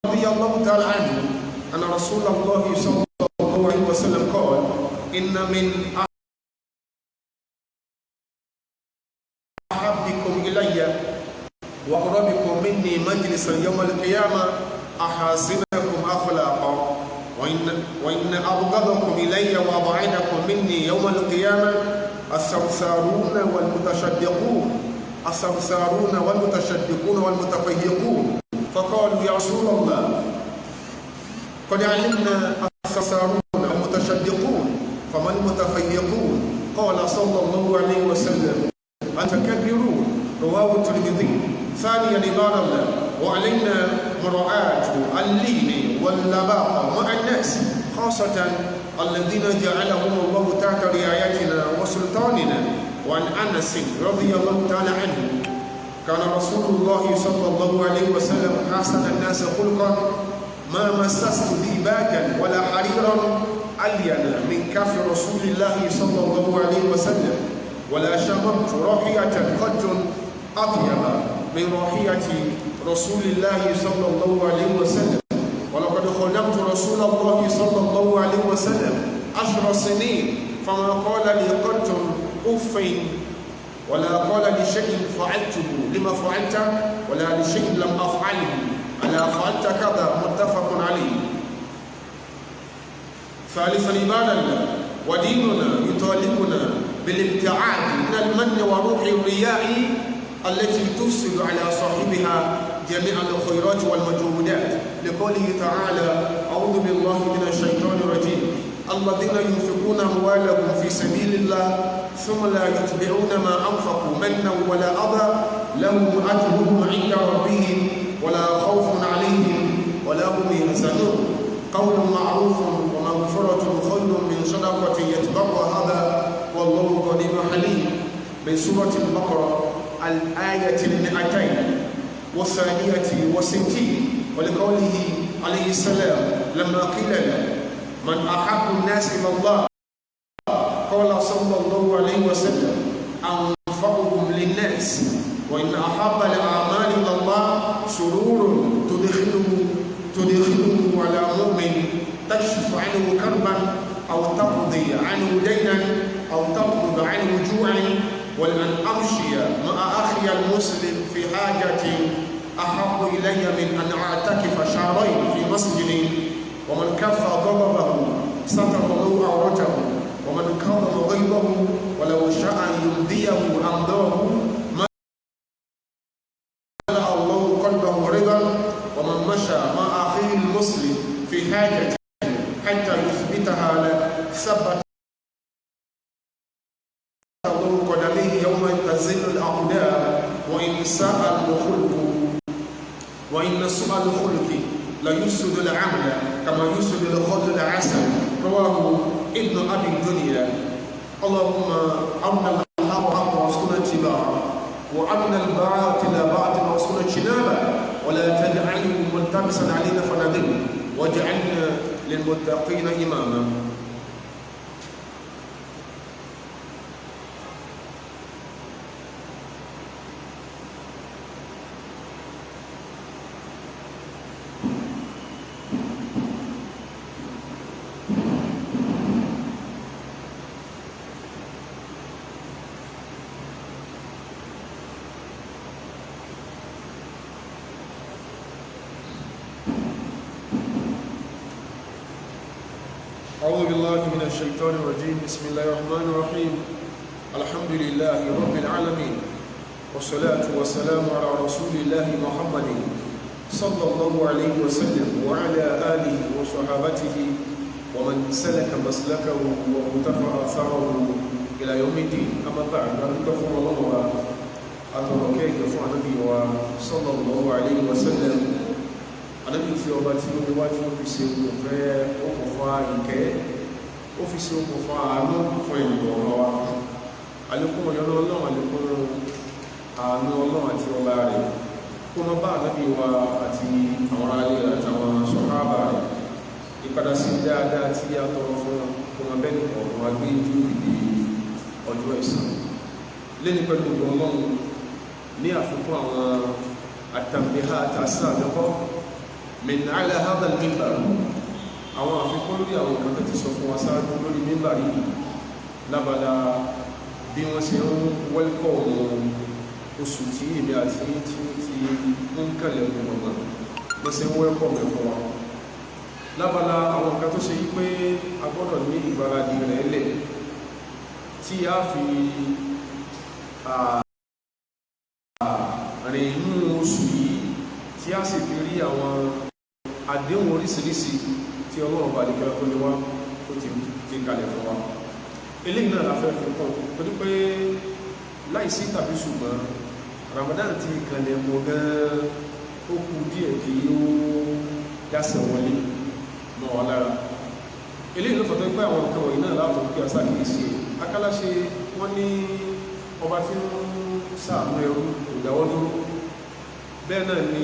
رضي الله تعالى عنه أن رسول الله صلى الله عليه وسلم قال إن من أحبكم إلي وأقربكم مني مجلسا يوم القيامة أحاسنكم أخلاقا وإن أبغضكم إلي وأبعدكم مني يوم القيامة الثرثارون والمتشدقون والمتفيقون. فقالوا يا رسول الله قد علمنا الثرثارون والمتشدقون فما المتفيقون؟ قال صلى الله عليه وسلم المتكبرون. رواه الترمذي. ثانيا عباد الله وعلينا مراعاة اللين واللباقة مع الناس خاصة الذين جعلهم الله تحت رعايتنا وسلطاننا. وعن أنس رضي الله تعالى عنه كان رسول الله صلى الله عليه وسلم أحسن الناس خلقا ما مسست ديباجا ولا حريرا ألين من كف رسول الله صلى الله عليه وسلم ولا شممت راحية قط أطيب من راحية رسول الله صلى الله عليه وسلم. ولقد خدمت رسول الله صلى الله عليه وسلم 10 سنين فما قال لي قط أف ولا قال لشيء فعلته لما فعلت ولا لشيء لم أفعله ألا فعلت كذا. متفق عليه. ثالثا عباد الله وديننا يطالبنا بالابتعاد من المن وروح الرياء التي تفسد على صاحبها جميع الخيرات والمجهودات. لقوله تعالى أعوذ بالله من الشيطان الرجيم الذين ينفقون أموالهم في سبيل الله ثم لا يتبعون ما أنفقوا منا ولا أذى لهم أجرهم عند ربهم ولا خوف عليهم ولا هم يحزنون. قول معروف ومغفرة خير من صدقة يتبعها هذا والله غني حليم. من سورة البقرة الآية 262 ولقوله عليه السلام لما قيل له من أحب الناس إلى الله قال صلى الله عليه وسلم أنفعهم للناس وإن أحب الأعمال إلى الله سرور تدخله على مؤمن تكشف عنه كربا أو تقضي عنه دينا أو تطرد عنه جوعا ولأن أمشي مع أخي المسلم في حاجة أحب إلي من أن أعتكف شهرين في مسجد. ومن كف غضبه ستر له عورته ومن كظم غيظه ولو شاء يمضيه أمضاه ملأ الله قلبه رضا. ومن مشى مع أخيه المسلم في حاجة حتى يثبتها له ثبت الله قدميه يوم تزل الأقدام. وإن سوء الخلق لا يفسد العمل كما يفسد الخلق العسل. رواه ابن أبي الدنيا. اللهم أرنا الحق حقا وارزقنا اتباعه وأرنا الباطل باطلا وارزقنا اجتنابه ولا تجعله ملتبسا علينا فنضل واجعلنا للمتقين إماما. أعوذ بالله من الشيطان الرجيم. بسم الله الرحمن الرحيم. الحمد لله رب العالمين والصلاة والسلام على رسول الله محمد صلى الله عليه وسلم وعلى آله وصحابته ومن سلك مسلكه وقتفى أثره إلى يوم الدين. أما بعد فكفر الله أتركيك فعنبي صلى الله عليه وسلم Ànábì tí ọba tí ó níwájú ó fi ṣe okùnfà ìkẹ́, ó fi ṣe okùnfà àánú fún ènìyàn ọ̀rọ̀ wa. Àlékún ọ̀yọ́nà Ọlọ́run, àlékún àánú Ọlọ́run àti ọlá rẹ̀ kó má bá Ànábì wa àti àwọn aráalé rẹ̀ àtàwọn sàhábà rẹ̀. Ìpadà sí dáadáa tí a tọrọ fún kó má bẹ́ẹ̀ nìkan ọ̀rọ̀ wa gbé ojú ìdí ọjọ́ ẹ̀san. Lẹ́ni pẹ̀lú Ọlọ́run ní àfikún àwọn àtàmbíhá àtàsá àdọ́kọ́ min ala hadha al-minbar àwọn àfikún lórí àwọn kan tó ti sọ fún wa sáájú lórí mímbà yìí lábala bí wọ́n ṣe ń wẹ́lkọ̀ oṣù tí èmi àti tí ń kàlẹ̀ ọmọ wọ́n ṣe ń wẹ́lkọ̀ mẹ́fọ́ wa lábala àwọn kan tó ṣe yí pé a gbọ́dọ̀ ní ìgbáradì rẹ̀ lẹ̀ tí a fi rìn inú oṣù yìí tí a sì fi rí àwọn àdéhùn oríṣiríṣi tí ọlọ́run bá dìkẹ́lá tó ní wá tó ti kalẹ̀ fún wa eléyìí náà la fẹ́ fi kọ́ torí pé láìsí tàbí ṣùgbọ́n Ramadan ti kalẹ̀ mọ́ gan-an ó kù díẹ̀ kí ó yásẹ̀ wọlé mọ́ wa lára eléyìí ló fọ́tọ́ pé àwọn nǹkan wọ̀nyí náà látọ̀ pé àsákìíṣe akáláṣe wọ́n ní ọba tí ń ṣàánú ẹrú ìdáwọ́ dúró bẹ́ẹ̀ náà ni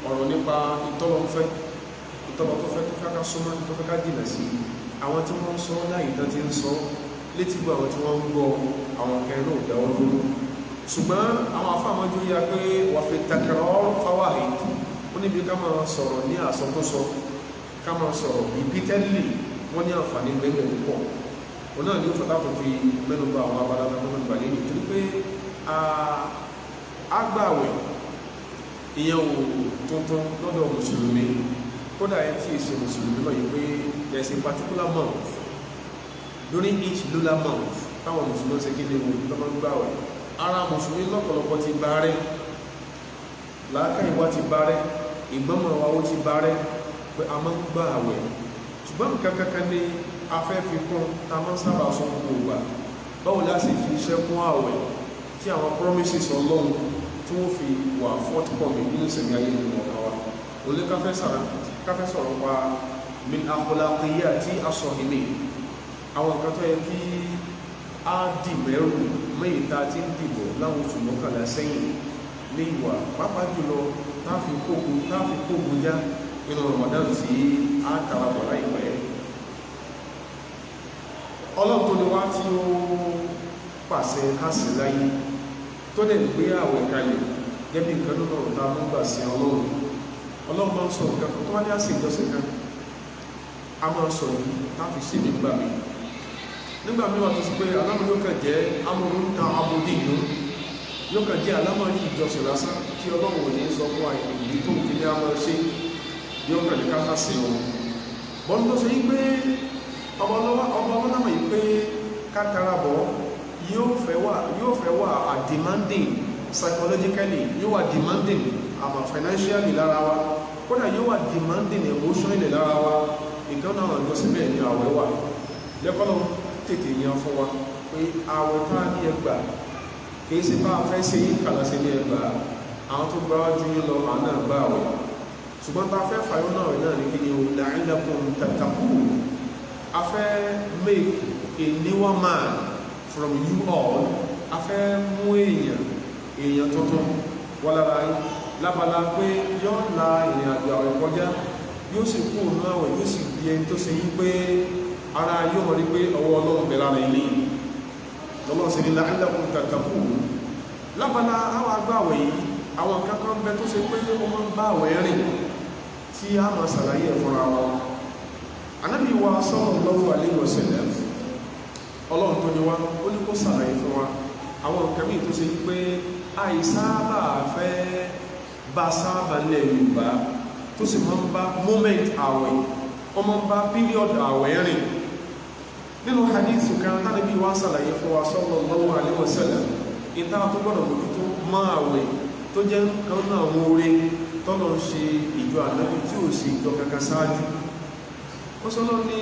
ọ̀rọ̀ nípa ìtọ́lọ́fẹ́ ìtọ́lọ́ tó fẹ́ ká súnmọ́ tó fẹ́ ká dìnà sí àwọn tí wọ́n ń sọ láyé tán ti ń sọ létí gbọ́ àwọn tí wọ́n ń gbọ́ àwọn kẹrin náà ìdáwọ́ dúró ṣùgbọ́n àwọn afáàmọ́jú yá pé wà fi takrār fawā'id ó níbi ká máa sọ̀rọ̀ ní àsọtúnsọ ká máa sọ̀rọ̀ repeatedly wọ́n ní àǹfààní gbẹ́gbẹ́ púpọ̀ òun náà ni ó fọ́tà kò fi mẹ́nu bá àwọn abala tó mẹ́nu bà lẹ́yìn torí pé agbáwẹ̀ ìyẹn ò tuntun lọ́dọ̀ mùsùlùmí kódà ẹ tí ìṣe mùsùlùmí mọ̀ yìí pé there's a particular month during each lunar month táwọn mùsùlùmí ṣe kí ni wò lọ́mọ ń gbàwẹ̀ ara mùsùlùmí lọ́pọ̀lọpọ̀ ti bá rẹ̀ làákàyèwá ti bá rẹ̀ ìgbọ́mọ̀ wa ó ti bá rẹ̀ pé a máa ń gbàwẹ̀ ṣùgbọ́n nǹkan kankan ní afẹ́ fi kún ta máa ń sábà sọ gbogbo ìgbà báwo láti fi iṣẹ́ kún àwẹ̀ tí àwọn promises ọlọ́run tí wọ́n fi wà forthcoming nínú ìsẹ̀mí ayé nínú ọ̀kan wa olè káfẹ́ sọ̀rọ̀ pa min akhlaqiyati as-sahimin àwọn nǹkan tó yẹ kí á dì mẹ́rù mẹ́yìíta tí ń dìbò láwọn oṣù mọ́kànlá sẹ́yìn ní ìwà pàápàá jùlọ táàfi kógun já nínú Ramadan tí á karabọ̀ láìpẹ́ ọlọ́run tó ní wá tí ó pàṣẹ kásì láyé tó dẹ̀ gbé àwẹ̀ kalẹ̀ gẹ́bí nǹkan ló lọ́rọ̀ tá a mú gbà sí ọlọ́run máa ń sọ nǹkan tó wá ní àṣẹ ìjọsìn kan a máa sọ yìí láti ṣe nígbà mi wà tó sì pé alámọ̀ yóò kàn jẹ́ amúrún kan abòdì ìlú yóò kàn jẹ́ alámọ̀ ní ìjọsìn lásán tí ọlọ́run ò ní sọ fún àìyí tó fi ní a máa ṣe yóò kàn ní káká sí wọn bọ́n tó ṣe yí pé ọmọ ọlọ́mọ yìí pé kátàràbọ̀ yóò fẹ́ wà demanding psychologically yóò wà demanding àmà financially lára wa kódà yóò wà demanding emotionally lára wa ìkan náà lọ sí bẹ́ẹ̀ ní àwẹ̀ wà lẹ́kọ́lọ́ tètè yan fún wa pé àwẹ̀ tá ní ẹgbà kìí sí bá fẹ́ sí kàlá sí ní ẹgbà àwọn tó gbá wájú yín lọ àwọn náà gbá àwẹ̀ ṣùgbọ́n tá fẹ́ fàyọ́ náà ní kí ni o la'allakum tattaqun a fẹ́ make a newer man from you all a fẹ́ mú èèyàn tuntun wọ́n lára lábala pé yọ́ la ìrìn àjò àwẹ̀ kọjá yóò sì kú òun àwẹ̀ yóò sì bí ẹni tó ṣe yí pé ara yóò mọ̀ rí pé ọwọ́ ọlọ́run bẹ̀rẹ̀ ara ilé lọ́lọ́ sí ní la'allakum tattaqun lábala àwọn agbáwẹ̀ yìí àwọn kankan bẹ tó ṣe pé ó máa ń bá àwẹ̀ rìn tí a máa ṣàlàyé ẹ̀ fúnra wa Ànábì wa sallallahu alaihi wasallam ọlọ́run tó ní wá ó ní kó ṣàlàyé fún wa àwọn nǹkan mìí tó ṣe yí pé àìsáàbà fẹ́ bá sáàbà lẹ̀ Yorùbá tó sì máa ń bá moment àwẹ̀ ọmọ ń bá period àwẹ̀ rìn nínú hadith kan Ànábì wa ṣàlàyé fún wa sallallahu alaihi wasallam ìta tó gbọ́dọ̀ lórí tó máa àwẹ̀ tó jẹ́ kan náà mú orí tọ́lọ ń ṣe ìjọ Ànábì tí ó sì ìjọ kankan sáájú ó sọ́lọ́ ní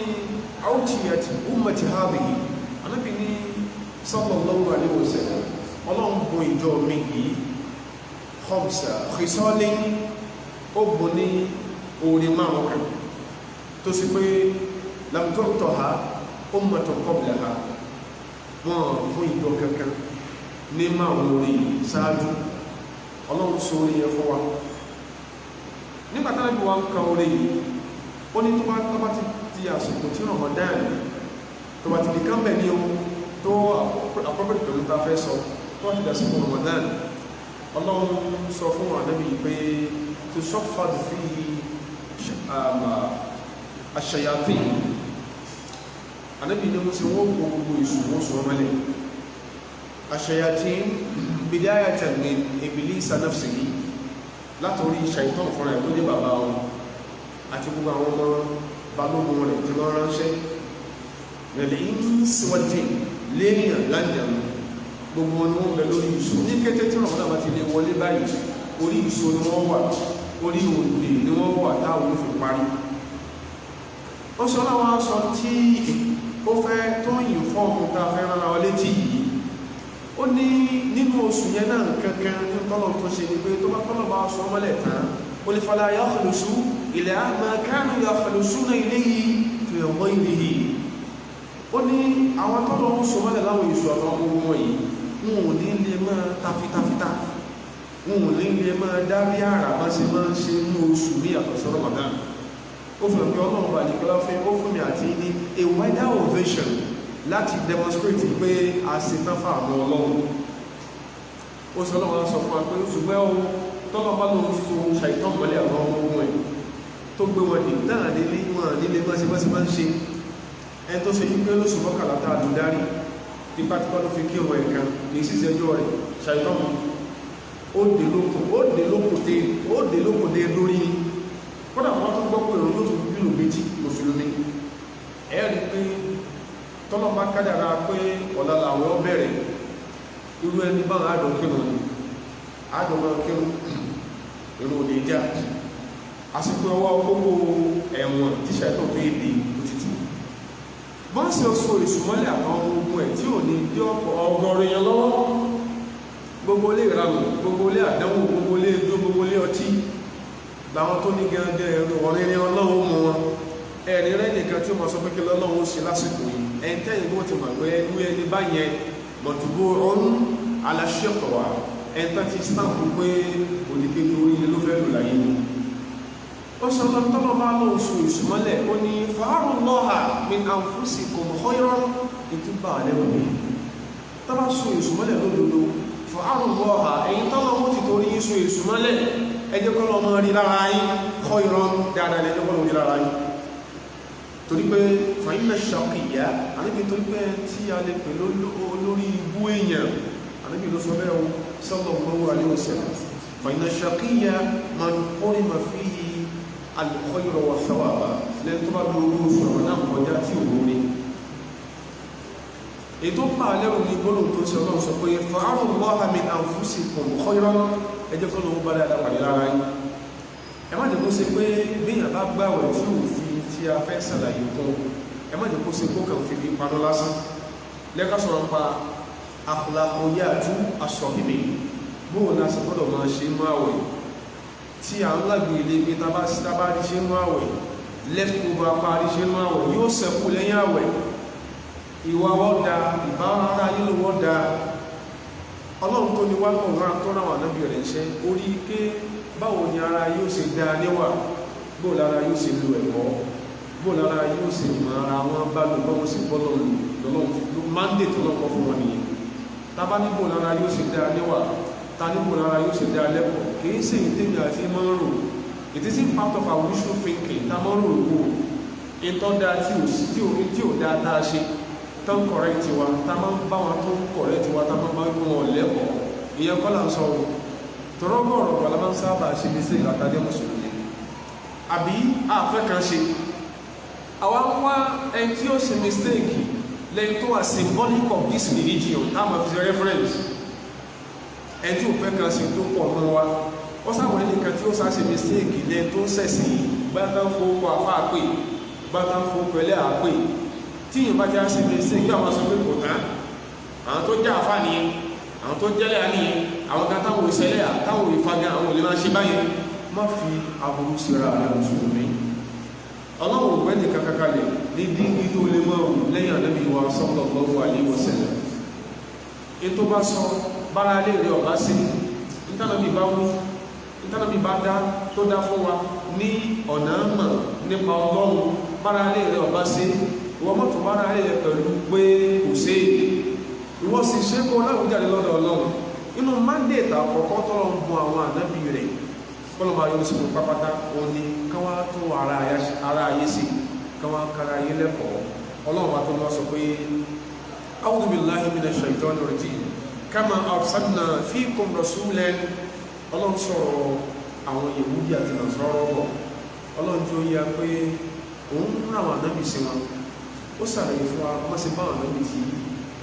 awtiyat ummati hadhihi Ànábì ní sallallahu alaihi wasallam ọlọ́run bùn ìjọ mi yìí khamsa khisalin ó bùn ní orí márùn kan tó sì pé lam tu'taha ummatun qablaha wọ́n fún ìjọ kankan ní márùn orí sáájú ọlọ́run sọ orí yẹn fún wa nígbàtà níbi wa ń kan orí yìí ó ní tó bá ti di àsìkò tí Ramadan tó bá ti di kánbẹ̀ ní ohun tó àpapọ̀ pẹ̀lú ta fẹ́ sọ tó wá ti dà sí Ramadan ọlọ́run sọ fún Ànábì pé tó sọ́fàdù fi aṣayatin Ànábì ní wọ́n sì wọ́n gbogbo ìṣòwò sọ́mọ́lẹ̀ aṣayatin bidayatan min Iblisa nafsihi látòrí ṣàìtàn fúnra ẹ̀ tó dé bàbá wọn àti gbogbo àwọn ọmọ balógun rẹ̀ tí wọ́n ránṣẹ́ rẹ̀lẹ̀ ìsìwọ́dì lẹ́yìn láńdẹ̀mù gbogbo wọn ni wọ́n bẹ lórí ìṣó ní kété tí wọ́n bá ti lè wọlé báyìí orí ìṣó ni wọ́n wà orí òǹdè ni wọ́n wà táwọn fi parí ó sọ láwọn aṣọ tí ó fẹ́ tó yìn fọ́ọ̀mù tá a fẹ́ rán ara létí yìí ó ní nínú oṣù yẹn náà kankan ní tọ́lọ̀ tó ṣe ni pé tó bá tọ́lọ̀ bá sọ mọ́lẹ̀ tán ó lè fọlá yakhlusu ila ma kanu yakhlusuna ilayhi fi ghayrihi ó ní àwọn tọ́lọ̀ ń sọ mọ́lẹ̀ láwọn èso àwọn ọmọ wọn yìí wọn ò ní lè máa tafitafita wọn ò ní lè máa dárí àrà bá ṣe máa ń ṣe ní oṣù ní àtọ̀sọ́ Ramadan ó fi ọ̀pẹ́ ọlọ́run bá nìkan fẹ́ ó fún mi àti ní a wider ovation láti demonstrate pé a ṣe tán fún àwọn ọlọ́run ó sọ ọlọ́run sọ fún wa pé ṣùgbọ́n ó tọ́lọ́ bá lóun so ṣàìtàn mọ́lẹ̀ àwọn ọmọ ogun ẹ̀ tó gbé wọn dì náà nílé wọn nílé bọ́sibọ́sí máa ń ṣe ẹni tó ṣe yí pé lóṣù mọ́kànlá tá a dùn dárí tipátipá ló fi kí ọmọ ẹ̀kan ní sísẹjọ́ rẹ̀ ṣàìtàn ó dé lóko dé lórí kódà wọn tó gbọ́ pé òun yóò tún bínú méjì mùsùlùmí ẹ̀rí pé tọ́lọ́pàá kádàrá pé ọ̀la làwọn bẹ̀rẹ̀ irú ẹni báwọn àádọ́ kírun irun òde já àsìkò ọwọ́ gbogbo ẹ̀wọ̀n tíṣà tó tó èdè òtítù bọ́n sì ọ̀sọ̀ ìsúnmọ́lẹ̀ àwọn ogun ẹ̀ tí ò ní dí ọ̀pọ̀ ọgọ́rùn yẹn lọ́wọ́ gbogbo ilé ìranù gbogbo ilé àdánwò gbogbo ilé ijó gbogbo ilé ọtí láwọn tó ní gẹ́gẹ́ ọ̀rẹ́ ní ọlọ́run mú wọn ẹ̀rí rẹ̀ nìkan tí ó mọ̀ sọ pé kí lọ́lọ́run ṣe lásìkò yìí ẹ̀ntẹ́yìn bó ti mọ̀ pé ẹnu ẹni báyẹn mọ̀túbó ọ̀run aláṣẹ́kọ̀wà ẹ̀ntẹ́ ti stampu pé òdìkejì orí ilé ló fẹ́ lò láyé ni ó sọ lọ́tọ́lọ́ bá lọ́wọ́ sọ ìsúmọ́lẹ̀ ó ní fàárùn lọ́ha min anfusikum khayran ìtúbà lẹ́wọ̀n mi tọ́bá sọ ìsúmọ́lẹ̀ lódodo fàárùn lọ́ha ẹ̀yìn tọ́lọ́ mú ti torí sọ ìsúmọ́lẹ̀ ẹjẹ́ kọ́ lọ́mọ rí lára yín khayran dáadáa lẹ́jọ́ kọ́ lọ́mọ rí lára yín torí pé fàyínà ṣàkìyà àníbi torí pé tí a lè pè lórí ibú èèyàn àníbi ló sọ bẹ́ẹ̀ sallallahu alaihi wasallam fàyínà ṣàkìyà man hurima fihi al-khayra wa thawaba lẹ́yìn tó bá lórí oṣù ọ̀rọ̀ náà kọjá tí ò lórí ètò pàálẹ́rù ní gbọ́nà tó ṣe ọlọ́run sọ pé fa'arullaha min anfusikum khayran ẹjẹ́ kọ́ lóun bá dáadáa pàdé lára yín ẹ má jẹ́ kó ṣe pé bíyàn bá gbàwẹ̀ tí ò fi tí a fẹ́ ṣàlàyé fún ẹ má jẹ́ kó ṣe kó kàn fi bí paná lásán lẹ́ka sọ̀rọ̀ pa akhlaqiyatu as-sahimi bóun náà sì gbọ́dọ̀ máa ṣe mú àwẹ̀ tí à ń lágbè ilé pé tábà rí ṣe mú àwẹ̀ left over apá rí ṣe mú àwẹ̀ yóò ṣẹ́kù lẹ́yìn àwẹ̀ ìwà wọ́dà ìbára ara yílò wọ́dà ọlọ́run tó ní wá kọ̀ọ̀rán tó ráwà náà bí rẹ̀ ṣe orí ké báwo ni ara yóò ṣe dá níwà bóò lára yóò ṣe lo ẹ̀kọ́ bóò lára yóò ṣe mọ ara wọn bá lò bọ́wọ́ sí bọ́lọ̀ lọ́lọ́run mandate lọ́kọ̀ fún wọn nìyẹn tábà ní bóò lára yóò ṣe dá níwà ta ní bóò lára yóò ṣe dá lẹ́kọ̀ọ́ kìí ṣe ìtẹ́mi àti máa ń rò it is part of our wishful thinking tá máa ń rò kó ìtọ́ da tí ò dá tá a ṣe tán correct wa tá máa ń bá wọn tó correct wa tá máa ń bá wọn lẹ́kọ̀ọ́ ìyẹn kọ́ là ń sọ tọ́rọ́gọ́rọ̀ wà lábá ń sábà ṣe bí sí ìlàtàdé mùsùlùmí àbí àfẹ́ kan ṣe àwọn wá ẹni tí ó ṣe mistake lẹ́yìn tó wà symbolic of this religion táwọn fi ṣe reference ẹni tí ò fẹ́ kan ṣe tó pọ̀ mọ́ wa ó sáwọn ẹni kan tí ó sá ṣe mistake lẹ́yìn tó ṣẹ̀sìn gbátán fowó àfá àpè gbátán fowó pẹ̀lẹ́ àpè tí yìí bá jẹ́ ṣe mistake yóò máa sọ pé kò tán àwọn tó já àfá nìyẹn àwọn tó jẹ́lẹ̀ àníyàn àwọn kan táwọn ìṣẹ́lẹ̀ àtàwọn ìfaga àwọn olè máa ṣe báyẹn má fi aburú síra rẹ̀ mùsùlùmí ọlọ́run ògbẹ́ ní kakakalẹ̀ ní díngí tó lè mọ́ lẹ́yìn Ànábì wa sallallahu alaihi wasallam ètò bá sọ bára lè rí ọ̀bá sí ìtànàbí bá wú ìtànàbí bá dá tó dá fún wa ní ọ̀nà mọ̀ nípa ọlọ́run bára lè rí ọ̀bá sí ìwọ́n mọ́tò bára lè rẹ̀ pẹ̀lú pé kò sí ìwọ́n sì ṣe kó láwùjáde lọ́dọ̀ ọlọ́run inú mandate àkọ́kọ́ tọ́lọ ń bu àwọn ànábì rẹ̀ ó kọ́lọ̀ máa yọ sí gbogbo pápátá òun ni káwá tó ara ayé sí káwá kára ayé lẹ́kọ̀ọ́ ọlọ́run wa tó lọ sọ pé a'udhu billahi minash shaitanir rajim kama arsalna fikum rasulan ọlọ́run sọ̀rọ̀ àwọn Yẹhudi àti Nasara bọ̀ ọlọ́run tó yá pé òun rán àwọn ànábì sí wọn ó sàlàyé fún wa wọ́n sì bá àwọn ànábì tí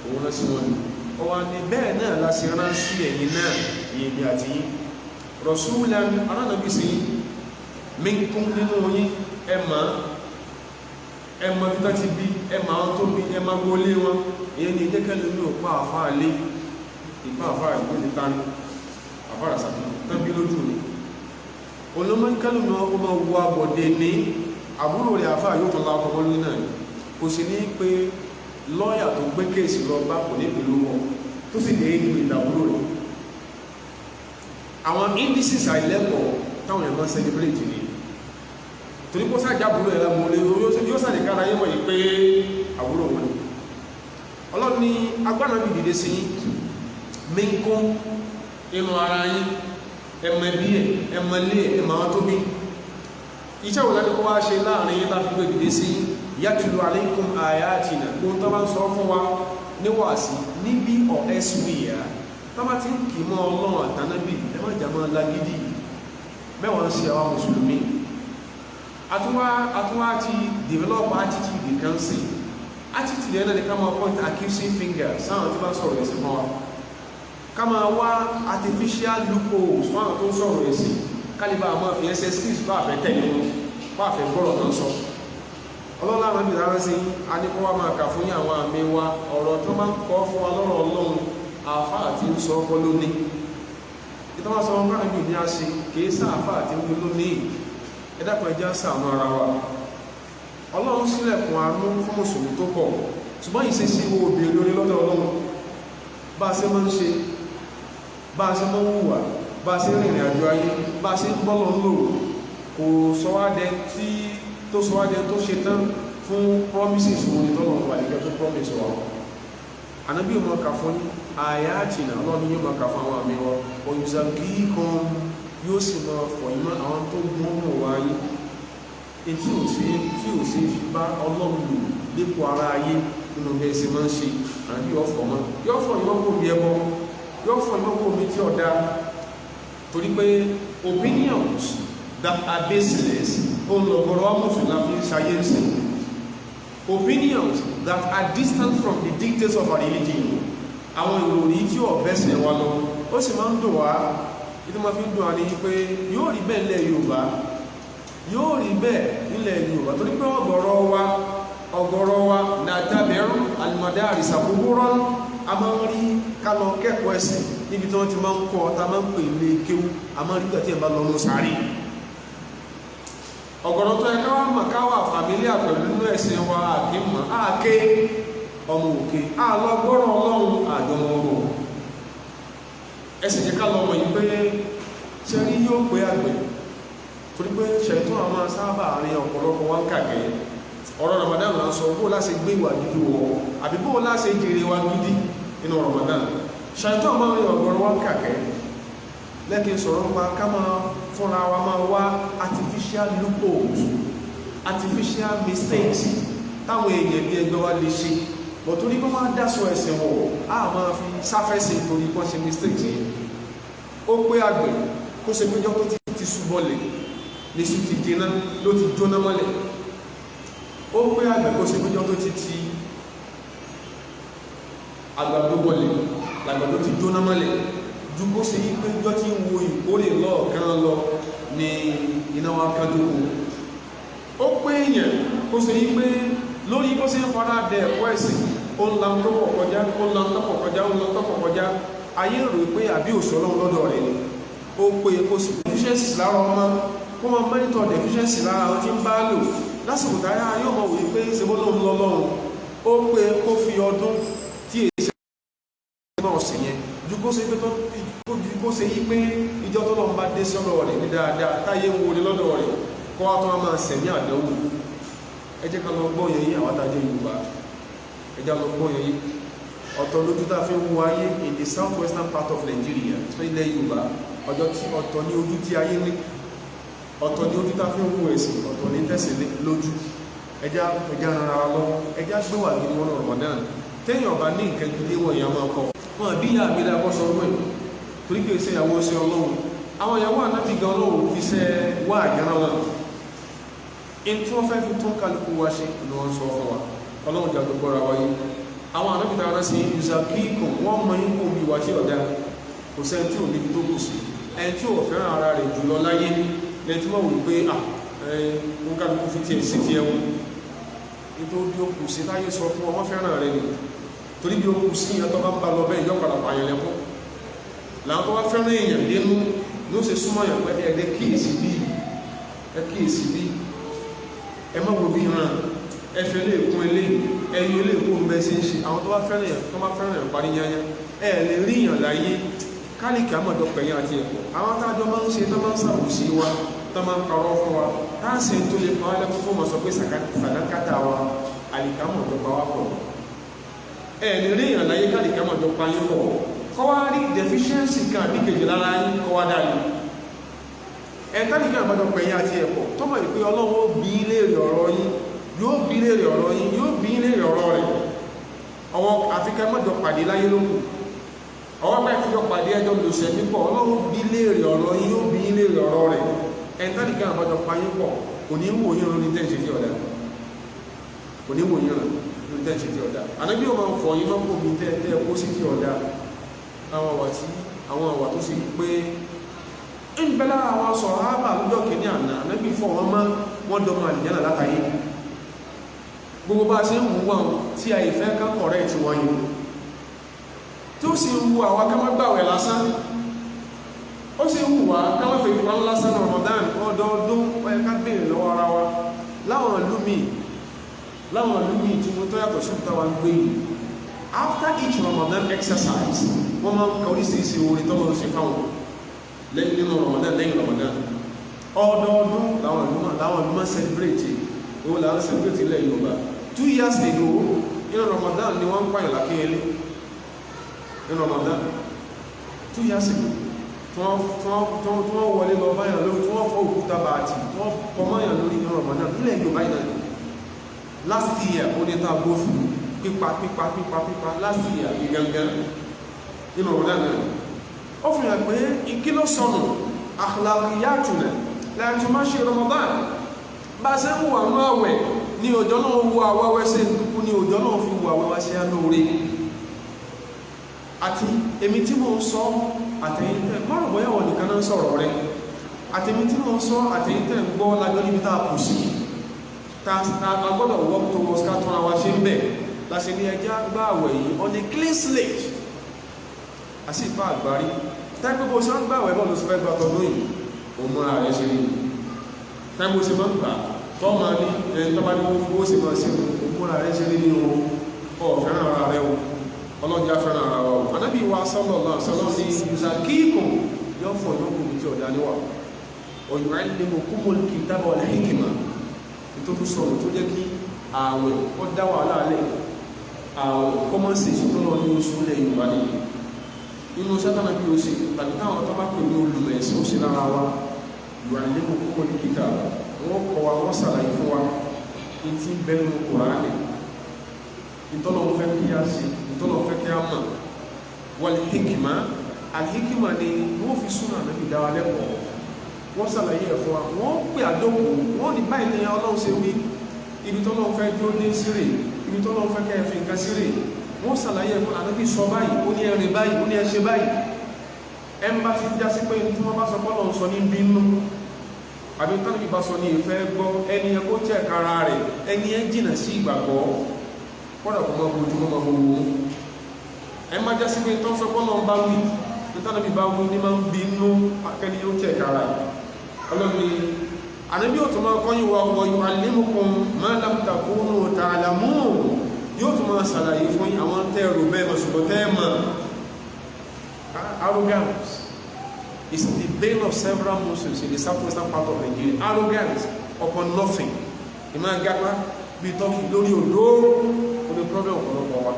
òun rán sí wọn ni ọwọ́ ni bẹ́ẹ̀ náà láti rán sí ẹ̀yin náà ìyẹ̀bí àti yín rasulan anábì sí minkum nínú yín ẹ̀mà bí tá ti bí ẹ̀mà àwọn tó bí ẹ̀mà gbólé wọn èyí ni ìdẹ́kẹ́lẹ́ ní òpá àfáà lé ìpá àfáà ìpé ní tánú àfáà sàbí tẹ́bí lójú ni olómọ́kẹ́lù náà ó máa wọ abọ̀dé ní àbúrò rẹ̀ àfáà yóò tọ́lá ọkọ̀ mọ́lú náà kò sí ní pé lọ́ọ̀yà tó gbé kéèsì lọ bá kò ní pẹ̀lú wọn tó sì dé ìlú ìdàbúrò rẹ̀ àwọn indices àìlẹ́kọ̀ọ́ táwọn èèyàn máa ń celebrate ni torí kó sáà jábúrò ẹ̀rọ mọ́ lé yóò sáà nìkan ayé wọ̀nyí pé àbúrò wọn ni ọlọ́run ní agbára bí dìde sí minkum inú ara yín ẹ̀mẹ̀bí ẹ̀ ẹ̀mẹ̀lé ẹ̀mẹ̀ àwọn tó bí iṣẹ́ wò láti kó wá ṣe láàrin yín láti gbé dìde sí yatlu alaykum ayatina kó tó bá ń sọ fún wa níwàásí níbi ọ̀ẹ́sùwìyà tọ́bá tí ń kì mọ́ ọlọ́run àtànábì ẹmọ́ ìjàmọ́ lágídí mẹ́wàá ń ṣe àwọn mùsùlùmí àtúwá ti develop attitude kan sí attitude ẹ̀nà ní ká máa point accusing finger sáwọn tí bá sọ̀rọ̀ ẹ̀sìn mọ́ wa ká máa wá artificial loopholes fún àwọn tó ń sọ̀rọ̀ ẹ̀sìn kálíbà máa fi ẹsẹ̀ skills bá àfẹ́ tẹ̀lé wọn bá àfẹ́ gbọ́rọ̀ náà sọ ọlọ́run àwọn ìbí rárá sí aníkọ́wà máa kà fún àwọn àmì wa ọ̀rọ̀ tó máa ń kọ́ fún wa lọ́rọ̀ ọlọ́run àfá àti ń sọ ọkọ̀ lónìí ìtọ́wà sọ ọmọ àmì ní a ṣe kìí sá àfá àti ń lónìí ẹ̀dàpọ̀ ẹjẹ́ sàánú ara wa ọlọ́run sílẹ̀kùn àánú fún mùsùlùmí tó pọ̀ ṣùgbọ́n ìṣesí wo obìnrin lórí lọ́dọ̀ ọlọ́run bá a ṣe máa ń ṣe bá a ṣe máa ń hùwà bá a ṣe rìnrìn àjò ayé bá a ṣe ń bọ́lọ̀ ń lò kò sọwádẹ tó ṣe tán fún promises wo ni tọ́lọ̀ wà nígbà tó promise wa ànábì ọmọ kà fún ayatina ọlọ́run yóò máa kà fún àwọn àmì wọn òyìnbó kí kan yóò sì máa fọ̀ ìmọ̀ àwọn tó gbọ́n mọ̀ wáyé tí ò sí fi bá ọlọ́run lò dípò ara ayé nínú bẹ́ẹ̀ sí máa ń ṣe àbí ọ̀fọ̀ mọ́ yóò fọ̀ ìmọ̀kò mi ẹbọ yóò fọ̀ ìmọ̀kò mi tí ọ̀dá torí pé opinions that are baseless ó ń lọ gbọ́dọ̀ wá mùsùlùmí láti ṣayé ń sìn opinions that are distant from the dictates of our religion àwọn ìròyìn tí ó bẹ́sẹ̀ wa lọ ó sì máa ń dùn wá ìtí ma fi ń dùn wá ní pé yóò rí bẹ́ẹ̀ nílẹ̀ Yorùbá yóò rí bẹ́ẹ̀ nílẹ̀ Yorùbá torí pé ọ̀gọ̀rọ̀ wa nàtàbẹ̀rù alìmọ̀dáàrí sàkóbóró a máa ń rí kálọ kẹ́kọ̀ọ́ ẹ̀sìn níbi tí wọ́n ti máa ń kọ́ ta máa ń pè ilé kéwú a máa ń rí gbàtí ẹ̀ bá lọ sáré ọ̀gọ̀rọ̀ tó ẹ̀ká wá mọ̀ káwà fàmílíà pẹ̀lú nínú ẹ̀sìn wa àkímọ̀ àké ọmọ òkè àlọ́gbọ́rọ̀ ọlọ́run àjọmọ̀rọ̀ ẹ̀sìn jẹ́ ká lọ́mọ yìí pé ṣe rí yóò pé àgbẹ̀ torí pé ṣẹ̀tún a máa sábà rin ọ̀pọ̀lọpọ̀ wá ń kàkẹ́ ọ̀rọ̀ Ramadan là ń sọ bó láṣẹ gbé ìwà gidi wọ̀ àbí bó láṣẹ jèrè wa gidi nínú Ramadan ṣẹ̀tún a máa rin ọ̀gọ̀rọ̀ wá ń kàkẹ́ lẹ́kìn sọ̀rọ̀ nípa ká máa fúnra wa máa wá artificial loopholes artificial mistakes táwọn èèyàn bí ẹgbẹ́ wa lè ṣe bọ̀ torí pé wọ́n á dáṣọ ẹ̀sìn wọ̀ á máa fi sáfẹ́sì torí pọ́n ṣe mistakes yìí ó pé àgbẹ̀ kó ṣe péjọ́ tó ti ṣubọ́lẹ̀ lè ṣù ti dènà ló ti jóná mọ́lẹ̀ ó pé àgbẹ̀ kó ṣe péjọ́ tó ti àgbàdo bọ́lẹ̀ làgbàdo ti jóná mọ́lẹ̀ ju kó ṣe yí pé jọ́ tí ń wo ìkórè lọ́ọ̀kan lọ ní iná wa kájúkú ó pé èèyàn kó ṣe yí pé lórí bó ṣe ń fara dẹ ẹ̀kọ́ ẹ̀sìn ó ń lan tọ́pọ̀ kọjá ó ń lan tọ́pọ̀ kọjá ó ń lan tọ́pọ̀ kọjá ayé rò pé àbí òṣòlọ́run lọ́dọ̀ rẹ̀ ni ó pé kó sì deficiency lára ọmọ kó máa monitor deficiency lára àwọn tí ń bá lò lásìkò táyà yóò mọ̀ wí pé ṣe bó ló ń lọ lọ́run ó pé kó fi ọdún tí èsì náà sì yẹn ju kó ṣe yí pé ìjọ tó lọ́n bá dé sọ́dọ̀ rẹ̀ ní dáadáa táyé ń wọlé lọ́dọ̀ rẹ̀ kó wá tó wá máa sẹ̀mí àdánwò ẹ jẹ́ ká lọ gbọ́ yẹn yí àwọn adájọ́ Yorùbá ẹ jẹ́ lọ gbọ́ yẹn yí ọ̀tọ̀ lójú tá a fi ń wo ayé in the southwestern part of Nigeria tó ilẹ̀ Yorùbá ọjọ́ tí ọ̀tọ̀ ní ojú tí ayé ní ọ̀tọ̀ ni ojú tá fi ń wú ẹ̀sìn, ọ̀tọ̀ ní tẹ̀sí lójú. Ẹja ara lọ, ẹja gbé wà gidi wọn Ramadan. Téèyàn bá ní nǹkan gidi wọ̀ ìyá máa kọ́. Wọ́n bí ìyá mi dábọ́ sọ pé torí kì í ṣe ìyàwó ṣe Ọlọ́run. Àwọn ìyàwó ànábì gan Ọlọ́run fi ṣe wá àjẹrán wọn. In tí wọ́n fẹ́ fi tún kálukú wá ṣe ni wọ́n sọ fún wa. Ọlọ́run jà gbogbo ara wáyé. Àwọn ànábì dára sí ìzàkíkùn, wọ́n mọ ikú omi ìwà tí ọ̀dá. Kò sẹ́ni tí ò níbi tó kù sí. Ẹni tí ò fẹ́ràn ara rẹ̀ jùlọ láyé lẹ́ni tí wọ́n wù pé wọ́n kálukú fi tiẹ̀ sí tiẹ̀ wọn. Nítorí bí ó kù sí láyé sọ fún ọmọ fẹ́ràn rẹ̀ ni. Torí bí ó kù sí ìyẹn tó bá ń bá lọ bẹ́ẹ̀ yọ padà pààyàn lẹ́kọ́. Làwọn tó bá fẹ́ràn èèyàn dénú ló ṣe súnmọ́ yàn pé ẹ̀ẹ́dẹ́ kíyèsí bí ẹ má wo bí ìran ẹfẹ́ lè kún ilé ẹ̀yìn ilé ìkó ń bẹ sí ń ṣe àwọn tó bá fẹ́ràn yàn parí yányá ẹ̀ lè rí yàn láyé kálíkì àmọ̀dọ̀ pẹ̀yìn àti ẹ̀kọ́ àwọn tájọ́ máa ń ṣe tó máa ń sàbòsí wa tó máa ń parọ́ fún wa táàsì tó lè pa wá lẹ́kọ́ fún ọmọ sọ pé sàdákátà wa àlìkà àmọ̀dọ̀ pa wá pọ̀ ẹ̀ lè rí yàn láyé kálíkì àmọ̀dọ̀ pa yín pọ̀ kọ́ wá rí deficiency kan àbí kejì lára yín kọ́ wá dáa ẹ̀ntánìkà àmọ́dọ̀ pẹ̀yìn àti ẹ̀kọ́ tó mọ̀ ìpé Ọlọ́run ó bí léèrè ọ̀rọ̀ yín yóò bí léèrè ọ̀rọ̀ yín yóò bí léèrè ọ̀rọ̀ rẹ̀ ọwọ́ àfikẹ́ mọ́jọ pàdé láyé lókù ọwọ́ bá ìfijọ́ pàdé ẹjọ́ lòṣẹ̀ pípọ̀ Ọlọ́run bí léèrè ọ̀rọ̀ yín yóò bí léèrè ọ̀rọ̀ rẹ̀ ẹ̀ntánìkà àmọ́dọ̀ pàyín pọ̀ kò ní wò yín lórí tẹ́ǹṣe tí ọ̀dá kò ní wò yín lórí tẹ́ǹṣe tí ọ̀dá ànábí ọmọ ọkọ̀ yín mọ́kò mi tẹ́ kó sí tí ọ̀dá àwọn àwà tó sì pé ń bẹ lára àwọn sọ̀hábà lọ́jọ́ kìíní àná Ànábì fọ́ wọn mọ́ wọ́n dọ́mọ àlìjánà látàyé gbogbo bá ṣe ń mú wọn tí a ìfẹ́ ká kọ̀rẹ́ ti wọ́n yìí tí ó sì ń wù àwa ká má gbàwẹ̀ lásán ó sì ń wù wá ká má fẹ́ ìpamọ́ lásán Ramadan ọdọọdún ó yẹ ká béèrè lọ́wọ́ ara wa láwọn ìlú míì tí mo tó yàtọ̀ sí ìta wa ń gbé yìí after each Ramadan exercise wọ́n máa ń ka oríṣiríṣi orin tó máa ń ṣe fáwọn lẹ́yìn nínú Ramadan lẹ́yìn Ramadan ọdọọdún láwọn ìlúmọ̀ celebrate o láwọn celebrate ilẹ̀ Yorùbá 2 years ago nínú Ramadan ni wọ́n ń pààyàn lákéyẹlé nínú Ramadan 2 years ago tí wọ́n wọlé lọ báyàn lórí tí wọ́n fọ́ òkúta bàtì tí wọ́n kọmọ́yàn lórí nínú Ramadan nílẹ̀ Yorùbá ìnáyà last year ó ní ta gbófù pípa last year gangan nínú Ramadan náà ó fi hàn pé ikí ló sọnù akhlaqiyatuna láti máa ṣe Ramadan bá ṣe ń wà ní àwẹ̀ ní òjò náà wo àwẹ́wẹ́ sí ìdúkú ní òjò náà fi wo àwẹ́wẹ́ sí àlóore àti èmi tí mo ń sọ àtẹ̀yìntẹ̀ márùn bóyá wọ́n nìkan náà sọ̀rọ̀ rẹ̀ àtẹ̀mí tí mo ń sọ àtẹ̀yìntẹ̀ ń gbọ́ lájọ́ níbi tá a kù sí ta gbọ́dọ̀ work towards ká tún àwa ṣe ń bẹ̀ láti ní ẹjá gbá àwẹ̀ yìí on a clean slate àti ìpá àgbárí tẹ́gbẹ́ bó ṣe ń gbàwẹ̀ bọ́ ló sì fẹ́ gbà tọdún yìí òmúra rẹ̀ ṣe rí tẹ́gbẹ́ bó ṣe máa ń gbà tọ́ máa ní ẹni tọ́ bá ní bó ṣe máa ṣe òmúra rẹ̀ ṣe rí ní o fẹ́ràn ara rẹ̀ o ọlọ́jà fẹ́ràn ara wa o Ànábì wa sallallahu alaihi wasallam ní yuzakikum yóò fọ yóò tí ọ̀dà níwà yu'allimukumul kitaba wal hikma nítorí sọ̀rọ̀ tó jẹ́ kí ààwẹ̀ ó dá wàhálà lẹ̀ ààwẹ̀ kọ́mọ́sì tó lọ ní oṣù lẹ̀ Yorùbá nìyí inú sátánà bí o ṣe tàbí táwọn tó bá pè ní olùmọ̀ ẹ̀sìn ó ṣe lára wa yu'allimukumul kitaba wọ́n kọ́ wa wọ́n ṣàlàyé fún wa ní tí ń bẹ́nu Kùránì ìtọ́lọ̀ fẹ́ kí a ṣe ìtọ́lọ̀ fẹ́ kí a mọ̀ wal hikma al-hikma ni wọ́n fi súnà Ànábì dá wa lẹ́kọ̀ọ́ wọ́n ṣàlàyé ẹ̀ fún wa wọ́n pè àdókò wọ́n ní báyìí ní Ọlọ́run ṣe wí ibi tọ́lọ̀ fẹ́ dúró dé sírè ibi tọ́lọ̀ fẹ́ kẹ́ fi nǹkan sírè wọ́n ṣàlàyé ẹ̀kọ́ Ànábì sọ báyìí ó ní ẹ̀rìn báyìí ó ní ẹ̀ṣẹ̀ báyìí ẹ̀ ń bá ti já sí pé tí wọ́n bá sọ pọ́lọ̀ ń sọ ní bínú àbí tánàbí bá sọ ní ìfẹ́ gbọ́ ẹni ẹ kó jẹ́ kára rẹ̀ ẹni ẹ jìnà sí ìgbàgbọ́ kọ́dà kọ́ máa bojú máa gbogbo ẹ̀ má já sí pé tán sọ pọ́lọ̀ ń bá wí ní tánàbí bá wí ní máa ń bínú akẹ́ni ó jẹ́ kára ọlọ́ni Ànábì ó tún máa kọ́yìn wa wọ yu'allimukum ma lam takunu ta'lamun yóò tún máa ṣàlàyé fún àwọn tẹ́ẹ̀rù bẹ́ẹ̀ mọ̀ ṣùgbọ́n tẹ́ẹ̀mọ̀ arrogance is the bane of several Muslims in the southwestern part of Nigeria. Arrogance upon nothing. Ìmọ̀ agbára bíi tọ́kì lórí odó ó ní problem ọ̀pọ̀lọpọ̀ wa.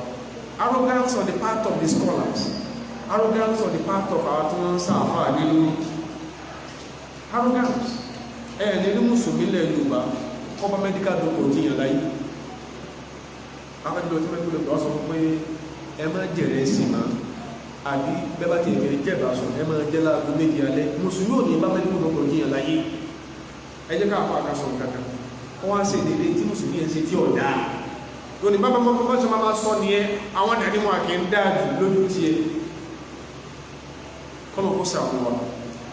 Arrogance on the part of the scholars. Arrogance on the part of our tó ń sáfà lórí. Arrogance ní ní mùsùlùmí lẹ̀ Yorùbá kọ́bá medical doctor jiyàn láyé afẹ́jọ́ tí medical doctor sọ pé ẹ má jẹ̀rẹ̀ sí ma àbí bẹ́bá ti ẹ̀fẹ̀ jẹ́bà sọ ẹ má jẹ́ láago méjì alẹ́ mùsùlùmí ò ní bá medical doctor jiyàn láyé ẹ jẹ́ káàkọ́ àkàsọ̀ kankan wọ́n á sì dédé tí mùsùlùmí ẹ̀ sí tí ọ̀dá lónìí bábá mọ́ ṣe máa sọ ní ẹ àwọn dàní wọn kì í dáàjù lójú tí ẹ kọ́mọ̀ kó sàmúwà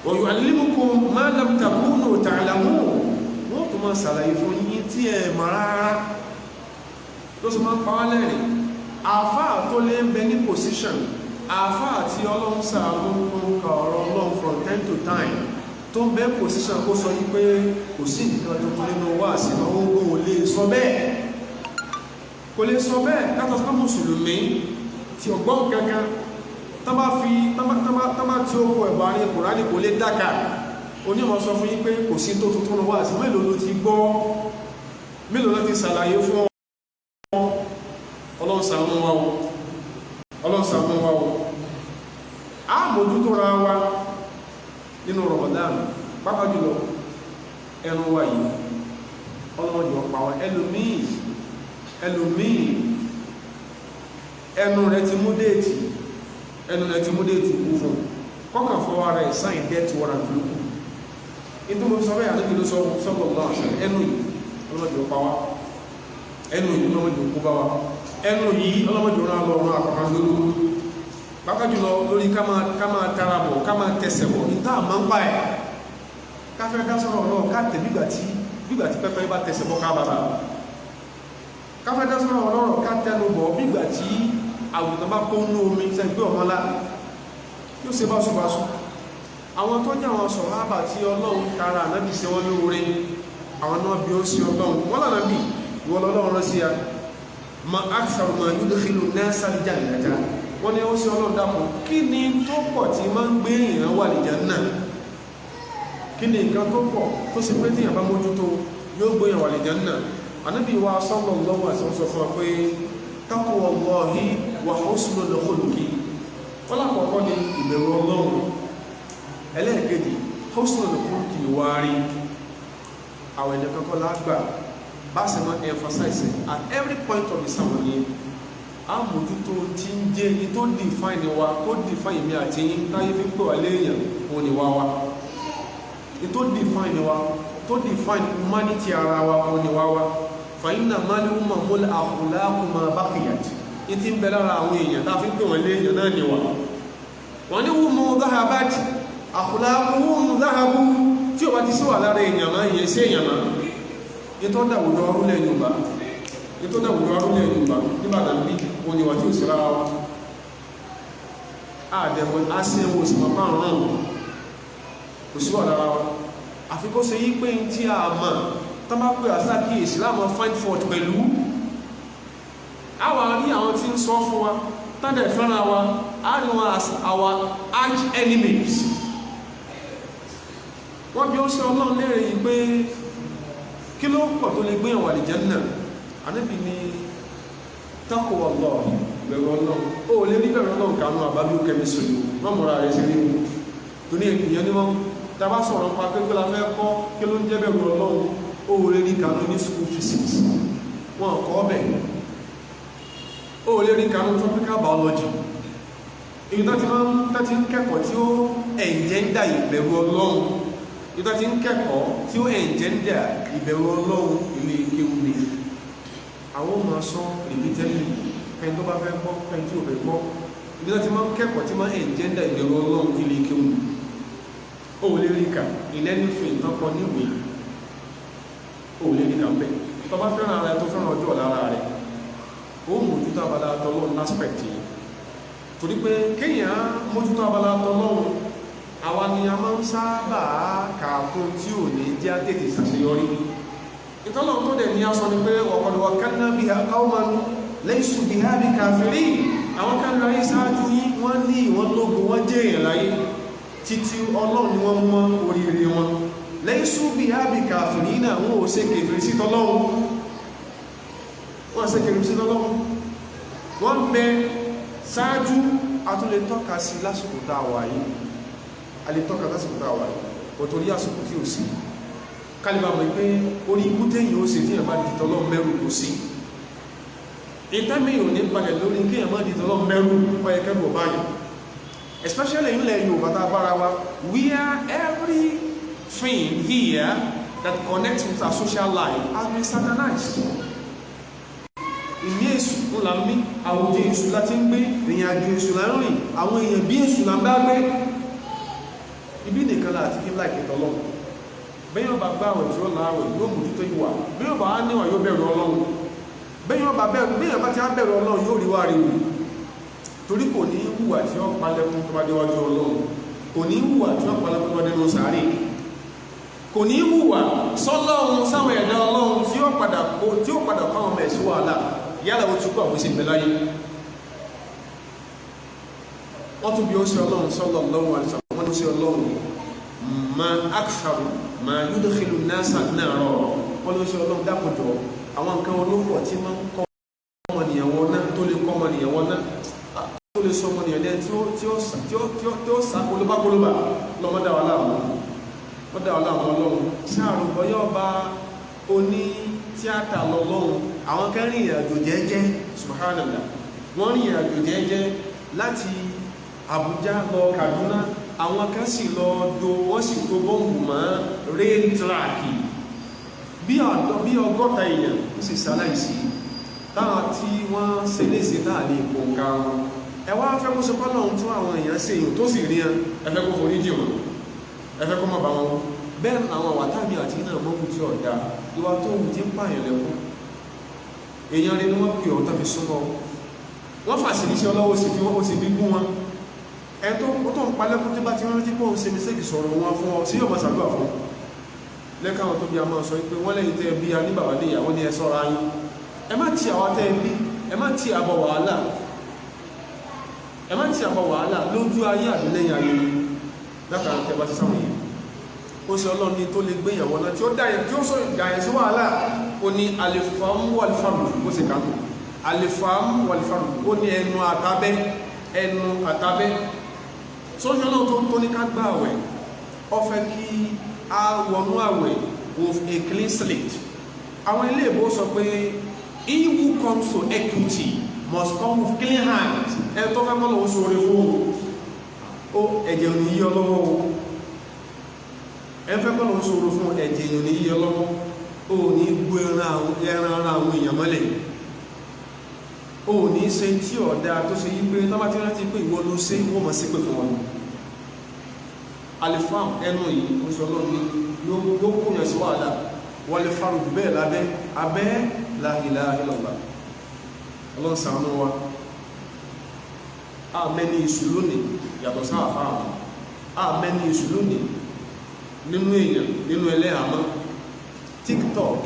wa yu'allimukum ma lam takunu ta'lamun wọ́n tó máa sàlàyé fún yín tí ẹ mọ̀ rárá ló sì máa ń pàwọ́ lẹ́rìn àfáà tó lé ń bẹ ní position àfáà tí ọlọ́run sàánú tó ń ka ọ̀rọ̀ ọlọ́run from time to time tó ń bẹ position kó sọ yí pé kò sí nǹkan tuntun nínú wá sí àwọn ogun ò lè sọ bẹ́ẹ̀ kò lè sọ bẹ́ẹ̀ látọ̀ sí mùsùlùmí tí ọgbọ́n kankan tọ́bá tí ó kó ẹ̀bọ̀ àárín Kùránì kò lè dákà onímọ̀ sọ fún yín pé kò sí tó tuntun wá sí mélòó ló ti gbọ́ mélòó ló ti ṣàlàyé fún Ọlọ́run ṣàánú wa o Ọlọ́run ṣàánú wa o a mójútó ra wa nínú Ramadan pápá jùlọ ẹnu wa yìí Ọlọ́run jọ pa wa ẹlòmíì ẹnu rẹ̀ ti mú déètì kú fún kọ́kàn fọwọ́ rẹ̀ sáìn death warrant lókù nítorí mo sọ bẹ́ẹ̀ àdébí ló sọ́gbọ̀ lọ́wọ́ àṣẹ ẹnu yìí ọlọ́mọdé pa wá ẹnu yìí ọlọ́mọdé kó bá wa ẹnu yìí ọlọ́mọdé rán lọ rán àpapọ̀ lórí pápá jùlọ lórí ká máa tara bọ̀ ká máa tẹsẹ̀ bọ̀ níta àmọ́ ń pa ẹ̀ káfẹ́ ká sọ̀rọ̀ náà ká tẹ̀ bígbà tí pẹ́pẹ́ bá tẹsẹ̀ bọ́ ká bàbá káfẹ́ ká sọ̀rọ̀ náà ká tẹnu bọ̀ bígbà tí àwùjọ bá kó ní omi sẹ́gbẹ́ ọmọlá yóò ṣe báṣubáṣu àwọn tó jẹ́ àwọn sọ̀hábà tí Ọlọ́run tara ànábì sí wọn lóore àwọn náà bí ó sí Ọlọ́run wọ́n lànà bí ìwọ́n lọ́lọ́run rán sí ya ma akthar ma yudkhilu an-nasa al-jannata wọ́n ní ó sí Ọlọ́run dákun kí ni tó pọ̀ tí máa ń gbé èèyàn wà ní Jánnà kí ni nǹkan tó pọ̀ tó sì pé tíyàn bá mójútó yóò gbé èèyàn wà ní Jánnà ànábì wa sallallahu alaihi wasallam sọ fún wa pé taqwallahi wa husnul khuluqi wọ́n lápọ̀ọ́kọ́ ní ìbẹ̀rù Ọlọ́run ẹlẹ́ẹ̀kejì husnul khuluqi wárí àwọn ẹ̀dẹ̀ kankan lágbà bá sì máa emphasize at every point of the sermon yìí a mójútó tí ń jẹ́ ní tó define wa tó define mi àti yín táyé fi pè wá léèyàn wọn ni wá wá ní tó define wa tó define humanity ara wa wọn ni wá wá fa inna mal umamul akhlaqu ma baqiyat ìtí ń bẹ lára àwọn èèyàn tá fi ń pè wọ́n léèyàn náà ni wà wọ́n ní wùmú dhahabat akhlaquhum dhahabu tí ó bá ti sí wà lára èèyàn máa yẹ sí èèyàn máa ètò dàwùjọ arúlẹ̀ Yorùbá nígbàdàn bí o ni wà tí ó sì rárá wa àdẹ̀mọ̀ aṣẹ́wò sì máa bá rán kò sí wà lára wa àfikọ́ sí yí pé tí a mọ̀ tán bá pè àsákì ìsìlámù find fault pẹ̀lú àwọn àrí àwọn tí ń sọ fún wa tàbí fẹ́ràn wa a rí wọn as our arch enemies wọ́n bí ó sí Ọlọ́run lérè yìí pé kí ló pọ̀ tó lè gbé ìwà lè Jánnà Ànábì ní taqwallah bẹ̀rù Ọlọ́run ó lè rí bẹ̀rù Ọlọ́run kanú àbábí ó kẹmí sórí wọ́n mọ̀ra rẹ̀ sí rí wọn tó ní ènìyàn ní wọ́n tàbá sọ̀rọ̀ pa pé la fẹ́ kọ́ kí ló ń jẹ́ bẹ̀rù Ọlọ́run ó lè rí kanú ní school physics wọ́n kọ́ bẹ̀ ó lè rí kanú tropical biology èyí tó ti ń kẹ́kọ̀ọ́ tí ó engender ìbẹ̀rù Ọlọ́run ìtọ́ ti ń kẹ́kọ̀ọ́ tí ó engender ìbẹ̀rù Ọlọ́run ilé kéwú ni àwọn ọmọ sọ repeatedly kẹ́yìn tó bá fẹ́ gbọ́ kẹ́yìn tí ò fẹ́ gbọ́ ìtọ́ ti máa ń kẹ́kọ̀ọ́ tí máa engender ìbẹ̀rù Ọlọ́run ilé kéwú ni ó lè rí kà ìlẹ́nìfín tọ́kọ níwèé ó lè rí kà ń bẹ̀ tó bá fẹ́ràn ara ẹ̀ tó fẹ́ràn ọjọ́ ọ̀la ara rẹ̀ ó mójútó abala tọ́lọ́run láspẹ̀tì yìí torí pé kéèyàn mójútó abala tọ́lọ́run àwa ni a máa ń sábà kààkùn tí ò ní jẹ́ tètè ṣàṣeyọrí ìtọ́lọ́run tó dẹ̀ ní aṣọ ni pé ọ̀pọ̀lọpọ̀ kánná bí qawman laysu biha bi kafirin àwọn kan láyé sáájú yín wọ́n ní ìwọ́n lógun wọ́n jẹ́ èèyàn láyé títí Ọlọ́run ni wọ́n mọ́ oríire wọn laysu biha bi kafirin náà wọ́n ò ṣe kèfèrí sí tọ́lọ́run wọ́n bẹ sáájú àtúnlẹ̀ tọ́ka sí lásìkò tá a wà yìí òtòrí àsìkò tí ó sí kálíbà mọ̀ pé orí ikú téèyàn ó ṣe tí ẹ̀bá di tọ́lọ́ mẹ́rù kò sí ìtẹ́mì ò ní balẹ̀ lórí kí ẹ̀mọ́ di tọ́lọ́ mẹ́rù pẹ́ẹ̀kẹ́rù ọ̀báyìí especially ilẹ̀ Yorùbá tá bára wa where everything here that connects with our social life has been satanized. Ìní èṣù ńlá mí àwùjọ èṣù láti ń gbé ìrìn àjò èṣù láàrin àwọn èèyàn bí èṣù là ń bá gbé ibi nìkan láti kí láì kẹtọ lọ́wọ́ bẹ́yàn bá gbá àwẹ̀ tí ó láàwẹ̀ yóò mú títọ́ ìwà bẹ́yàn bá á níwà yóò bẹ̀rù Ọlọ́run bẹ́yàn bá ti á bẹ̀rù Ọlọ́run yóò rí wá rí wù torí kò ní hùwà tí ó palẹ̀kùn tó bá déwájú Ọlọ́run kò ní hùwà tí ó palẹ̀kùn tó bá dénú sàárè kò ní hùwà sọ́lọ́run sáwọn ẹ̀dá Ọlọ́run tí ó padà káwọn mẹ́ sí wàhálà yálà ó túnkọ̀ àwọn ìsìn ìbẹ̀láyé wọ́n tún bí ó sí Ọlọ́run sallallahu alaihi wasallam wọ́n sí Ọlọ́run ma aktharu ma yudkhilu an-nasa an-nar wọ́n ló sí Ọlọ́run dákùjọ àwọn nǹkan olóòpọ̀ tí máa ń kọ́ ọmọnìyàn wọn náà tó lè kọ́ ọmọnìyàn wọn náà tó lè sọ ọmọnìyàn dẹ́ tí ó sá kolóbákolóbá lọ́mọdá wà láàmú Ọlọ́run sáàrùn bọ́yọ́ bá oní tíátà lọ́lọ́run àwọn kan rìn ìrìnàjò jẹ́jẹ́ subhanallah wọ́n rìn ìrìnàjò jẹ́jẹ́ láti Àbújá lọ Kaduna àwọn kan sì lọ do wọ́n sì tó bọ́ǹbù mọ́ rail track bí 100 èèyàn ó sì sáláìsí táwọn tí wọ́n ṣe léṣe náà lè pò ń ká wọn ẹwà fẹ́ kó sọpá lọ́run tún àwọn èèyàn ṣe èèyàn tó sì rí ẹfẹ́ kó forí jì wọn ẹfẹ́ kó mọ́ bá wọn bẹ́ẹ̀ àwọn àwàtàmì àti iná mọ́kù tí ọ̀dá ìwà tó wù tí ń pààyàn lẹ́kún èèyàn rí ní wọ́n pè ọ́ tàbí súnmọ́ wọ́n fàṣìlíṣẹ́ ọlọ́wọ́ sì fi wọ́n sì bí gún wọn ẹ tó ń palẹ́kún tí bá ti rántí pọ́ ń ṣe ní sẹ́kì sọ̀rọ̀ wọn fún ọ sí yóò máa ṣàdúrà fún lẹ́kàwọn tó bí a máa sọ pé wọ́n lẹ́yìn tẹ́ bí a ní bàbá lè yàwó ní ẹ ṣọ́ra yín ẹ má ti àwa tẹ́ bí ẹ má ti àbọ̀ wàhálà lójú ayé àbí lẹ́yìn ayé látara tẹ́ bá ti sáwọn yìí ó sì Ọlọ́run ní tó lè gbé ìyàwó náà tí ó dáyẹ̀ tí ó sọ ìdáyẹ̀ sí wàhálà ó ní alifam wàlfàrù ó sì kàánù alifam wàlfàrù ó ní ẹnu àtàbẹ́ sójú Ọlọ́run tó ní ká gbá àwẹ̀ ó fẹ́ kí a wọnú àwẹ̀ with a clean slate àwọn ilé ìbò sọ pé he who comes to equity must come with clean hands ẹ tó fẹ́ kọ́ lọ́wọ́ sóore fún ó ẹ̀jẹ̀ òní yí ọlọ́wọ́ ẹfẹ́ kọ́ lọ ń sọ̀rọ̀ fún ẹ̀jẹ̀ èèyàn ní yíyọ lọ́wọ́ o ní gbó ẹran ara àwọn èèyàn mọ́lẹ̀ o ní ṣe tí ọ̀dá tó ṣe yí pé tọ́bá tí rántí pé ìwọ ló ṣe wọ́n mọ̀ sí pé fún wọn alifam ẹnu yìí ó sọ lọ́nà ní yóò kúnyàn sí wàhálà wọ́n lè farò jù bẹ́ẹ̀ lábẹ́ abẹ́ la ilaha illallah ọlọ́sàánú wa àmẹ́ni ìṣù lónìí yàtọ̀ sáàfáà àmẹ́ni ìṣù lónìí nínú èèyàn nínú ẹlẹ́àmọ́ TikTok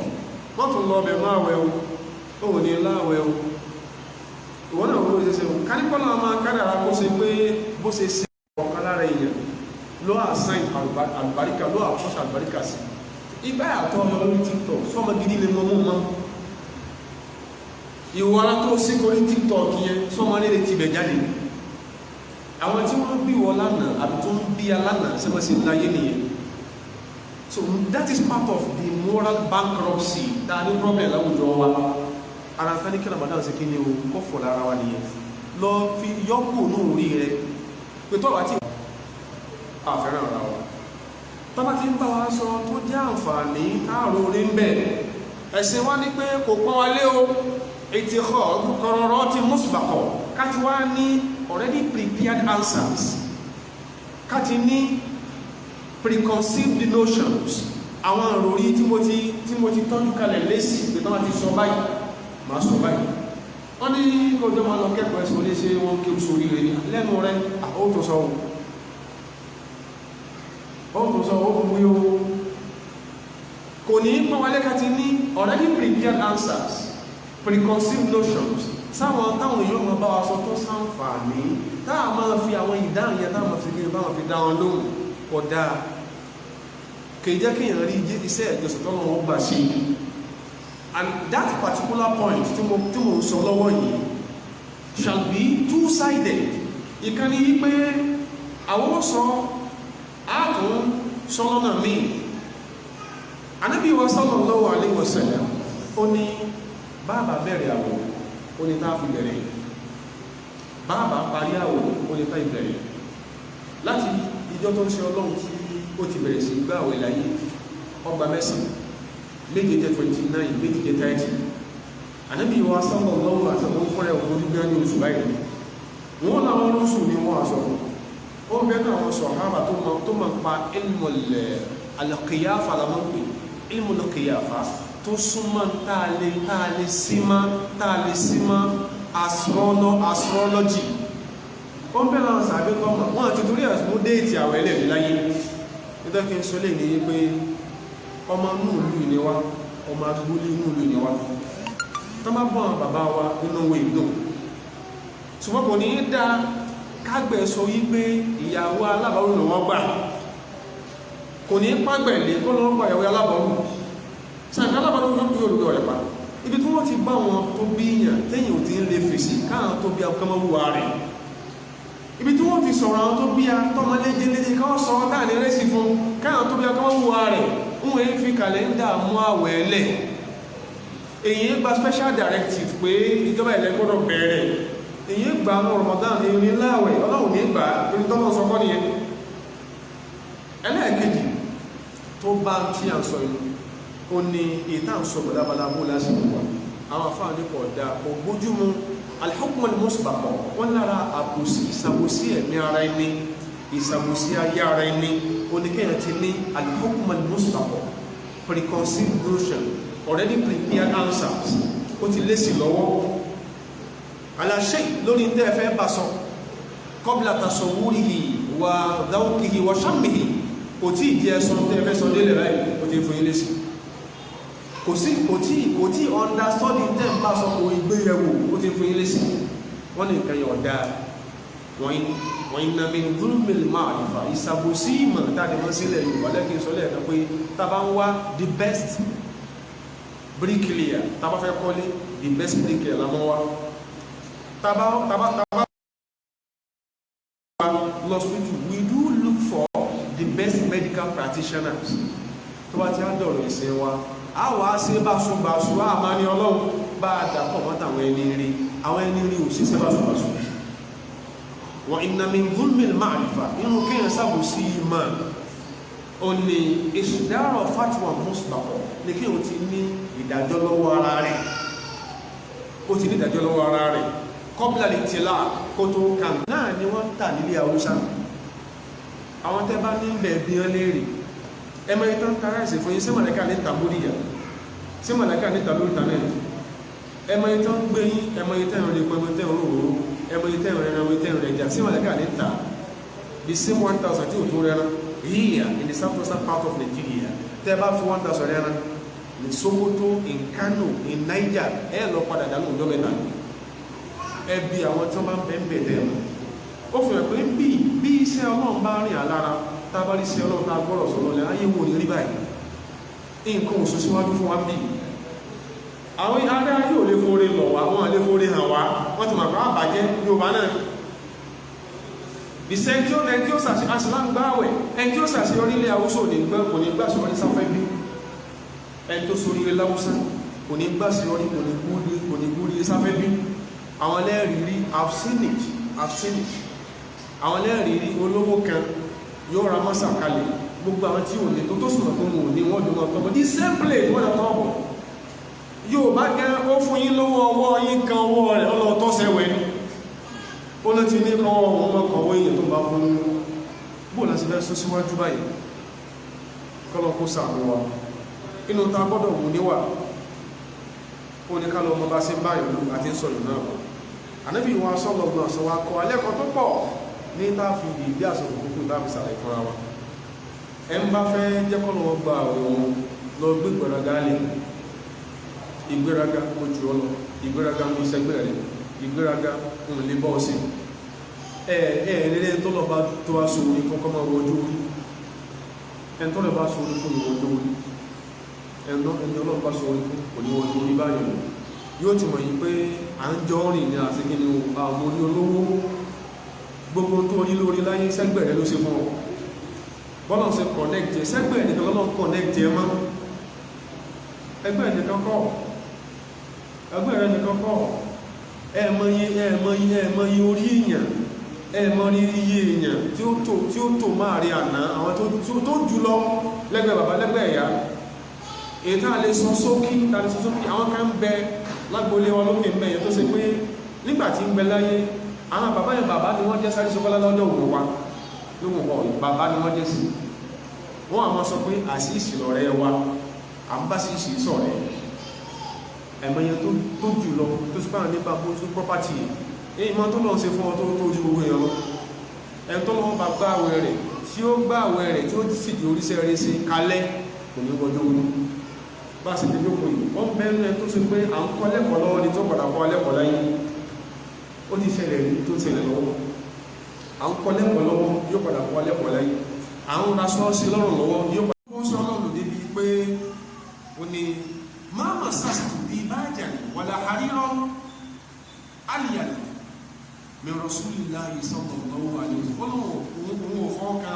wọ́n tún lọ bẹ̀ máa wẹ̀ o ní láwẹ̀ o ìwọ́n náà wọ́n ṣe kánípọ́nà máa kádàrà kó ṣe pé bó ṣe sí ọ̀kan lára èèyàn ló àsáìn àlùbáríkà ló àkọ́ṣà àlùbáríkà sí ibá àtọ́ ọmọ lórí TikTok sọmọ gidi lè mọ́ mọ́ ìwọ́n tó sí kórí TikTok yẹn sọmọ nílé tibẹ̀ jáde àwọn tí wọ́n bí wọ́n lánàá àbí tó ń bí alánàá sẹ́mọ́sí láyé nìyẹn. So that is part of the moral bankruptcy that ní problem láwùjọ wa ara fẹ́ ní kí Ramadan sí kí ni o kọ́ fọ̀ lára wa nìyẹn lọ fi yọ́pù ní orí rẹ pé tọ́wà tí àfẹ́ràn ara wa tọ́bá tí ń bá wa sọ tó jẹ́ àǹfààní káàrò orí ń bẹ̀ ẹ̀sìn wá ní pé kò pọ́n wa lé o ètì kọ̀rọ̀rọ̀ ti mùsùlùmọ̀ káti wá ní already prepared answers káti ní preconceived notions àwọn ìròrí tí mo ti tọ́jú kalẹ̀ lésì pé tán láti sọ báyìí ma sọ báyìí wọ́n ní kọjọ́ ma lọ kẹ́kọ̀ọ́ ẹ̀sùn lé ṣe wọ́n kí o sórí rẹ̀ ní lẹ́nu rẹ̀ àótòsọ́ kò ní pọ́n wálé ká ti ní already prepared answers preconceived notions sáwọn táwọn èèyàn ma bá wa sọ tó ṣàǹfààní táà máa fi àwọn ìdáhùn yẹn táà máa fi gbé báwọn fi dá wọn lóhùn kódà kìí jẹ́ kí èèyàn rí iṣẹ́ ìjọsìn tọ́nà wọn gbà ṣe and that particular point tí mo ń sọ lọ́wọ́ yìí shall be two-sided ìkànnì yí pé àwọn sọ ààtún sọ́lọ́nà míì Ànábì wa sallallahu alaihi wasallam ó ní bàbá bẹ̀rẹ̀ àwẹ̀ ó ní tá fi bẹ̀rẹ̀, bàbá parí àwẹ̀ ó ní tá ìbẹ̀rẹ̀. Láti ìjọ tó ń ṣe Ọlọ́run tí ó ti bẹ̀rẹ̀ sí gbà àwẹ̀ láyé ọgbà mẹ́sàn, méje jẹ́ 29, méje jẹ́ 30. Ànábì wa sallallahu alaihi wasallam fọ́rẹ̀ òkú gbígbá ní oṣù báyìí wọ́n láwọn oṣù ní wọ́n aṣọ ó bẹ́ẹ̀ náà wọ́n sàhábà tó ma pa ilmul al-qiyafa lámọ́pé ilmul qiyafa tó súnmọ́ táàlé símá astrology ó bẹ́ẹ̀ náà sàbẹ́ kọ́mà wọ́n àti torí ẹ̀sùn déètì àwẹ̀ ẹlẹ́rìí láyé nítorí kí n sọ lè ní pé ọmọ inú ìlú ìníwá ọmọ agbúlé inú ìlú ìníwá tó má bọ́ àwọn bàbá wa nínú owó ìdùn ṣùgbọ́n kò ní dá kágbẹ̀ sọ yí pé ìyàwó alábàárù lọ wọ́n gbà, kò ní pàgbẹ̀lẹ̀ kó lọ́wọ́ gbà ìyàwó alábàárù sàkà alábàárù yóò bí olùgbé ọ̀rẹ́ pa ibi tí wọ́n ti bá wọn tó bí yàn tẹ́yìn ò ti ń lè fèsì káwọn tó bí akọ́mọ́wúwa rẹ̀, ibi tí wọ́n ti sọ̀rọ̀ àwọn tó bí atọ́mọléjéléjé káwọn sọ táàní rẹ́sì fún káwọn tó bí akọ́mọ́wúwa rẹ̀ ń wọ́n fi kàlẹ́ndà mú àwẹ̀ ẹlẹ̀. Èyí gba special directive pé ìjọba ilẹ̀ gbọ́dọ̀ bẹ̀rẹ̀, èyí gba àwọn Ramadan èyí láwẹ̀ Ọlọ́run ní gbà torí tọ́lọ́ sọkọ́ nìyẹn. Ẹlẹ́ẹ̀kejì tó bá tí a ń sọ inú ó ní ìta ń sọ bọ̀dábalabó lásìkò wa àwọn afáàní pọ̀ dá ògbójúmú al-hukm al-musbaq wọ́n lára àbòsí ìsàbòsí ẹ̀mí ara ẹni ìsàbòsí ayé ara ẹni oníkẹ́yàn ti ní al-hukm al-musbaq preconceived notion, already prepared answers ó ti lé sí lọ́wọ́ aláṣẹ lórí tẹ́ fẹ́ bá sọ qabla tasawwurihi wa dhawqihi wa shammihi kò tí ìdí ẹsọ tẹ́ fẹ́ sọ délẹ̀ ráì ó ti fún ilé sí kò tí understudy tẹ́ bá sọ kò ìgbéyẹ̀wò ó ti fún ilé sí wọ́n ní nǹkan yọ̀ dáa wọ́n iná min dhulmil ma'rifa ìsàbòsí ìmọ̀ tàbí wọ́n sílẹ̀ Yorùbá lẹ́kìn sọlẹ̀ ẹ̀kan pé tàbá ń wá the best bricklayer tàbá fẹ́ kọ́lé the best bricklayer lámọ́ wá tàbá hospital we do look for the best medical practitioners tó bá ti á dọ̀rọ̀ ìsìn wa a wà á sí báṣubàṣu a máa ní Ọlọ́run bá a dàpọ̀ mọ́ta àwọn ẹni rí ò sí sí báṣubàṣu wa inna min dhulmil ma'rifa inú kíyàn sábò sí ìmọ̀ o ní ìṣìdárọ̀ fatwa musbaq ní kí o ti ní ìdájọ́ lọ́wọ́ ara rẹ̀ qabla al-ittila' kó tó kàn náà ni wọ́n tà nílé Haúsá àwọn tẹ́ bá ní bẹ̀ bí wọ́n léèrè ẹmọ ìtàn kárẹ́sì fún yí sí mọ̀lẹ́kà ní tàbóríyà sí mọ̀lẹ́kà ní tàbórí tàbí ẹmọ ìtàn gbé yí ẹmọ ìtàn rẹ̀ pẹ̀lú ìtàn òróró ẹmọ ìtàn rẹ̀ jà sí mọ̀lẹ́kà ní tà the same 1,000 tí ò tó rẹ̀rán here in the southwestern part of Nigeria tẹ́ bá fún 1,000 rẹ̀rán ní Sokoto, in Kano, in Niger ẹ lọ padà dánú ìjọmẹ́ta ẹbí àwọn tí wọ́n bá ń bẹ̀ dẹ̀mọ̀ ó fi hàn pé bí iṣẹ́ Ọlọ́run bá rìn àlára tábárí sí Ọlọ́run tá gbọ́rọ̀ sọ̀rọ̀ lẹ́ ayé wo ní rí báyìí nǹkan òṣù síwájú fún wa bí àwọn ará yóò lè fóre lọ wá wọ́n lè fóre hàn wá wọ́n ti màkà àbàjẹ́ Yorùbá náà ìṣẹ́ tí ó rẹ̀ tí ó sàṣẹ aṣìláńgbáwẹ̀ ẹni tí ó sàṣẹ orílẹ̀ Haúsá ò ní gbẹ́ kò ní gbà sọ́rí sáfẹ́ bí ẹni tó sórí ilẹ̀ Haúsá kò ní gbà sí orí kò ní gúrí sáfẹ́ bí àwọn lẹ́rìírí I've seen it àwọn lẹ́rìírí olówó kan yóò ra mọ́sà kalẹ̀ gbogbo àwọn tí ò ní tó sùnmọ̀ tó mú ní wọ́n dùn ọkọ̀ the same plate wọ́n yọ tọ́ọ̀bọ̀ yóò bá gẹ́ ó fún yín lówó ọwọ́ yín kan ọwọ́ rẹ̀ ọlọ́ọ̀tọ́ sẹ́wẹ̀ ní ó ló ti ní kan ọwọ́ mọ́kànwó èèyàn tó bá fún bóò láti fẹ́ sún síwájú báyìí kọ́lọ́kó sàmúwa inú ta gbọ́dọ̀ wù níwà ó ní kálọ̀ ọmọ bá sí báyìí àti ń sọ̀rọ̀ náà Ànábì wa sallallahu alaihi wasallam kọ́ alẹ́kọ̀ọ́ tó pọ̀ ní táàfi ìdí àsọ̀rọ̀ kúkú táàfi sàlẹ̀ fúnra wa ẹ ń bá fẹ́ jẹ́kọ́nà wọn gba àwọn lọ gbé ìgbéraga lè ìgbéraga ojú ọlọ ìgbéraga ní ìṣẹ́gbẹ̀ rẹ̀ ìgbéraga ń lè bọ́ sí ẹ̀ẹ̀rẹ̀ tó lọ bá tó wá sórí fún kọmọ ọjọ́ orí ẹn tó lọ bá sórí fún ìwọ̀jọ́ orí ẹni ọlọ́pàá sórí fún òníwọ̀jọ́ orí báyìí yóò ti mọ̀ yí pé à ń jọ rìn ní àti kí ni àwọn orí olówó gbogbo tó orí lórí láyé sẹ́gbẹ̀rẹ̀ ló ṣe fún ọ bọ́lọ̀ ṣe connect sẹ́gbẹ̀rẹ̀ nìkan lọ́nà connect ẹ mọ́ ẹgbẹ́ ẹnìkan kọ́ ẹgbẹ́ rẹ̀ nìkan kọ́ ẹ̀mọye orí èèyàn ẹ̀mọye iye èèyàn tí ó tó máa rí àná àwọn tó jùlọ lẹ́gbẹ́ bàbá lẹ́gbẹ́ ẹ̀yà èyí tá a lè sọ sókí àwọn kan ń bẹ lágbólé wọn lókè ń bẹ yẹn tó ṣe pé nígbàtí ń bẹ láyé àwọn bàbá yẹn bàbá ni wọ́n jẹ́ sáré sọ́kọ́lá lọ́dọ̀ òun wa lóhun ọ̀ bàbá ni wọ́n jẹ́ sí wọ́n àmọ́ sọ pé àṣìṣì lọ̀rẹ́ wa à ń bá sí ìṣì sọ̀rẹ́ ẹ̀mọ̀yẹ tó jù lọ tó sì báwọn nípa bó tó property èyí mọ́ tó lọ ṣe fún ọ tó ju gbogbo èèyàn lọ ẹn tó lọ́wọ́ bá gbá àwẹ̀ rẹ̀ tí ó gbá àwẹ̀ rẹ̀ tí ó sì di oríṣẹ́ rẹ̀ sí kalẹ̀ kò ní gbọjọ́ orí bá sì dédé kò yìí wọ́n bẹ́ẹ̀ ẹ̀ tó ṣe pé à ń kọ́ lẹ́kọ̀ọ́ lọ́wọ́ ni tó padà kọ́ lẹ́kọ̀ọ́ láyé ó ti ṣẹlẹ̀ rí tó ṣẹlẹ̀ lọ́wọ́ à ń kọ́ lẹ́kọ̀ọ́ lọ́wọ́ yóò padà kọ́ lẹ́kọ̀ọ́ láyé à ń ra sọ́ọ́sì lọ́rùn lọ́wọ́ yóò padà kọ́ sọ́ lọ́rùn débi pé ó ní máàmá sàṣìtò bí bájà ní wàlá àríyàn alìyàn min rasulillahi sallallahu alaihi wasallam òun ò fọ́ kan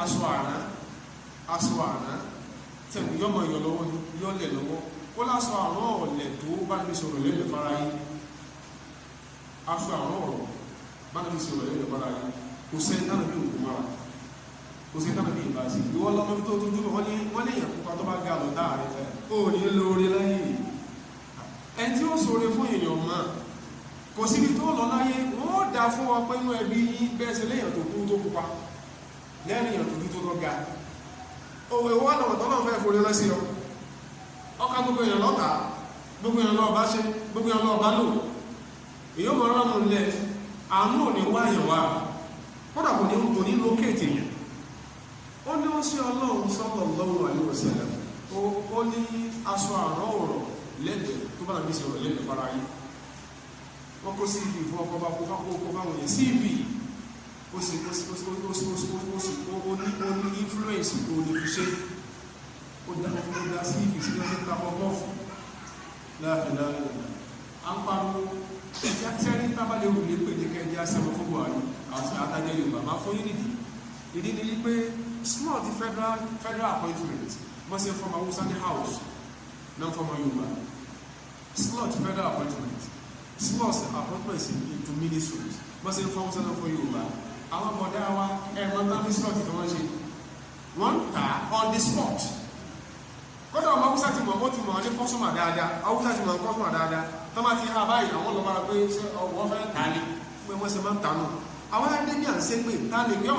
aṣọ àná tẹ̀lú yọmọ yọ lọ́wọ́ yọ́lẹ̀ lọ́wọ́ ó lásọ àwọn ọ̀lẹ̀ tó bá ní sọ̀rọ̀ lẹ́lẹ̀ fara yìí aṣọ àwọn ọ̀rọ̀ bá ní sọ̀rọ̀ lẹ́lẹ̀ fara yìí kò sẹ́ tánà bí òkú mara kò sẹ́ tánà bí ìbá sí ìwọ́n lọ́mọ tó tó jùlọ wọ́n lè yàn púpá tó bá ga lọ dáàrẹ ó ní lóore láyé ẹni tí ó sọ̀rọ̀ fún èèyàn mọ́ kò síbi tó lọ láyé wọ́n dá fún ọ pé inú ẹbí bẹ́ẹ̀ sí lẹ́yìn tó kú tó pupa lẹ́yìn èèyàn tó dú tó lọ ga òwe wọ́n náà tọ́lọ́ fẹ́ forí lọ sí ọ ọkà gbogbo èèyàn lọ́ta gbogbo èèyàn lọ́ọ̀bá ṣe gbogbo èèyàn lọ́ọ̀bá lò èyí mọ̀ ránù lẹ̀ àánú ò ní wáyàn wá kódà kò ní lókèètì yẹn ó ní ó sí ọlọ́run sallallahu alaihi wasallam ó ní aṣọ àrán ọ̀rọ̀ lẹ́gbẹ̀ẹ́ tó bá nàbí sí ọ̀rọ̀ lẹ́gbẹ̀ẹ́ fara yìí wọ́n kó CV fún ọkọ̀ bá kó fáwọn yẹn CV ó ní influence tó ní fi ṣe ó dá sí ìfìsí lọ́sí tapọ̀pọ̀ fún láàrín a ń parọ́ ẹjá tí a ní tábàlẹ̀ òun lè pè ní kẹjá sẹ́mọ̀ fún Buhari àti àtàjẹ́ Yorùbá máa fún unity ìdí ni wípé small di federal appointment wọ́n sì fọ́mà Hausa ní house náà fọ́mà Yorùbá small di federal appointment small appointment into ministries wọ́n sì fọ́mà Hausa náà fún Yorùbá àwọn ọmọdé wa ẹ̀mọ́ tàbí slot tí wọ́n ṣe wọ́n ta on the spot kọ́dọ̀ ọmọ Hausa ti mọ̀ ó ti mọ̀ ní kọ́sùmà dáadáa Hausa ti mọ̀ kọ́sùmà dáadáa tó máa ti ha báyìí àwọn lọ máa pé wọ́n fẹ́ tà ní pé wọ́n ṣe máa ń tànù àwọn ẹgbẹ́ ní à ń sé pé ta lè gbé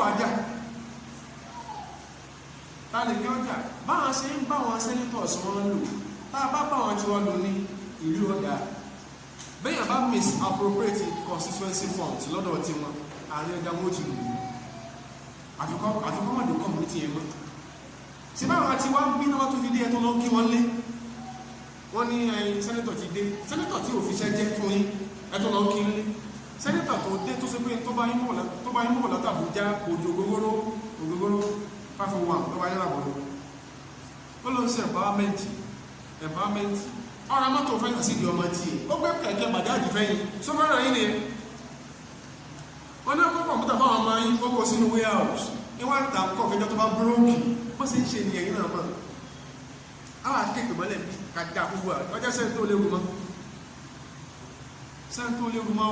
ọjà báwọn ṣe ń bá wọn senators wọn lò tá a bá bá wọn tí wọ́n lò ní ìlú ọ̀dà bẹ́yàn bá misappropriate constituency funds lọ́dọ̀ tí wọn àárín ẹja wọn ó ti lù àfikọ́ mọ̀dé community yẹn mọ́ sí báwọn àti wá ń bí náà tó fi dé ẹ̀tọ́ lọ kí wọ́n lé wọ́n ní ẹ̀yìn sẹ́nẹ́tọ̀ ti dé sẹ́nẹ́tọ̀ tí òfìṣẹ́ jẹ́ fún yín ẹ̀tọ́ lọ kí lé sẹ́nẹ́tọ̀ tó dé tó sí pé tó bá yín mọ̀ látàbújá òjò ògógóró 501 tó bá yín làbọ̀lọ́ ó lọ sí empowerment ọ̀rọ̀ mọ́tò fẹ́yìn sí ìdí ọmọ tí ó gbé kẹ̀kẹ́ bàjáàjì fẹ́yìn só fẹ́ràn yín ni wọ́n ní ọkọ̀ kọ̀m̀pútà fáwọn ọmọ yín kókò sínú warehouse ìwọ̀n ta kọ̀ kẹjọ tó bá búrókì wọ́n sì ń ṣe nìyẹn náà mọ́ àwọn akéèkè mọ́lẹ̀ bí kàdá gbogbo ọjọ́ sẹ́ni tó léwu mọ́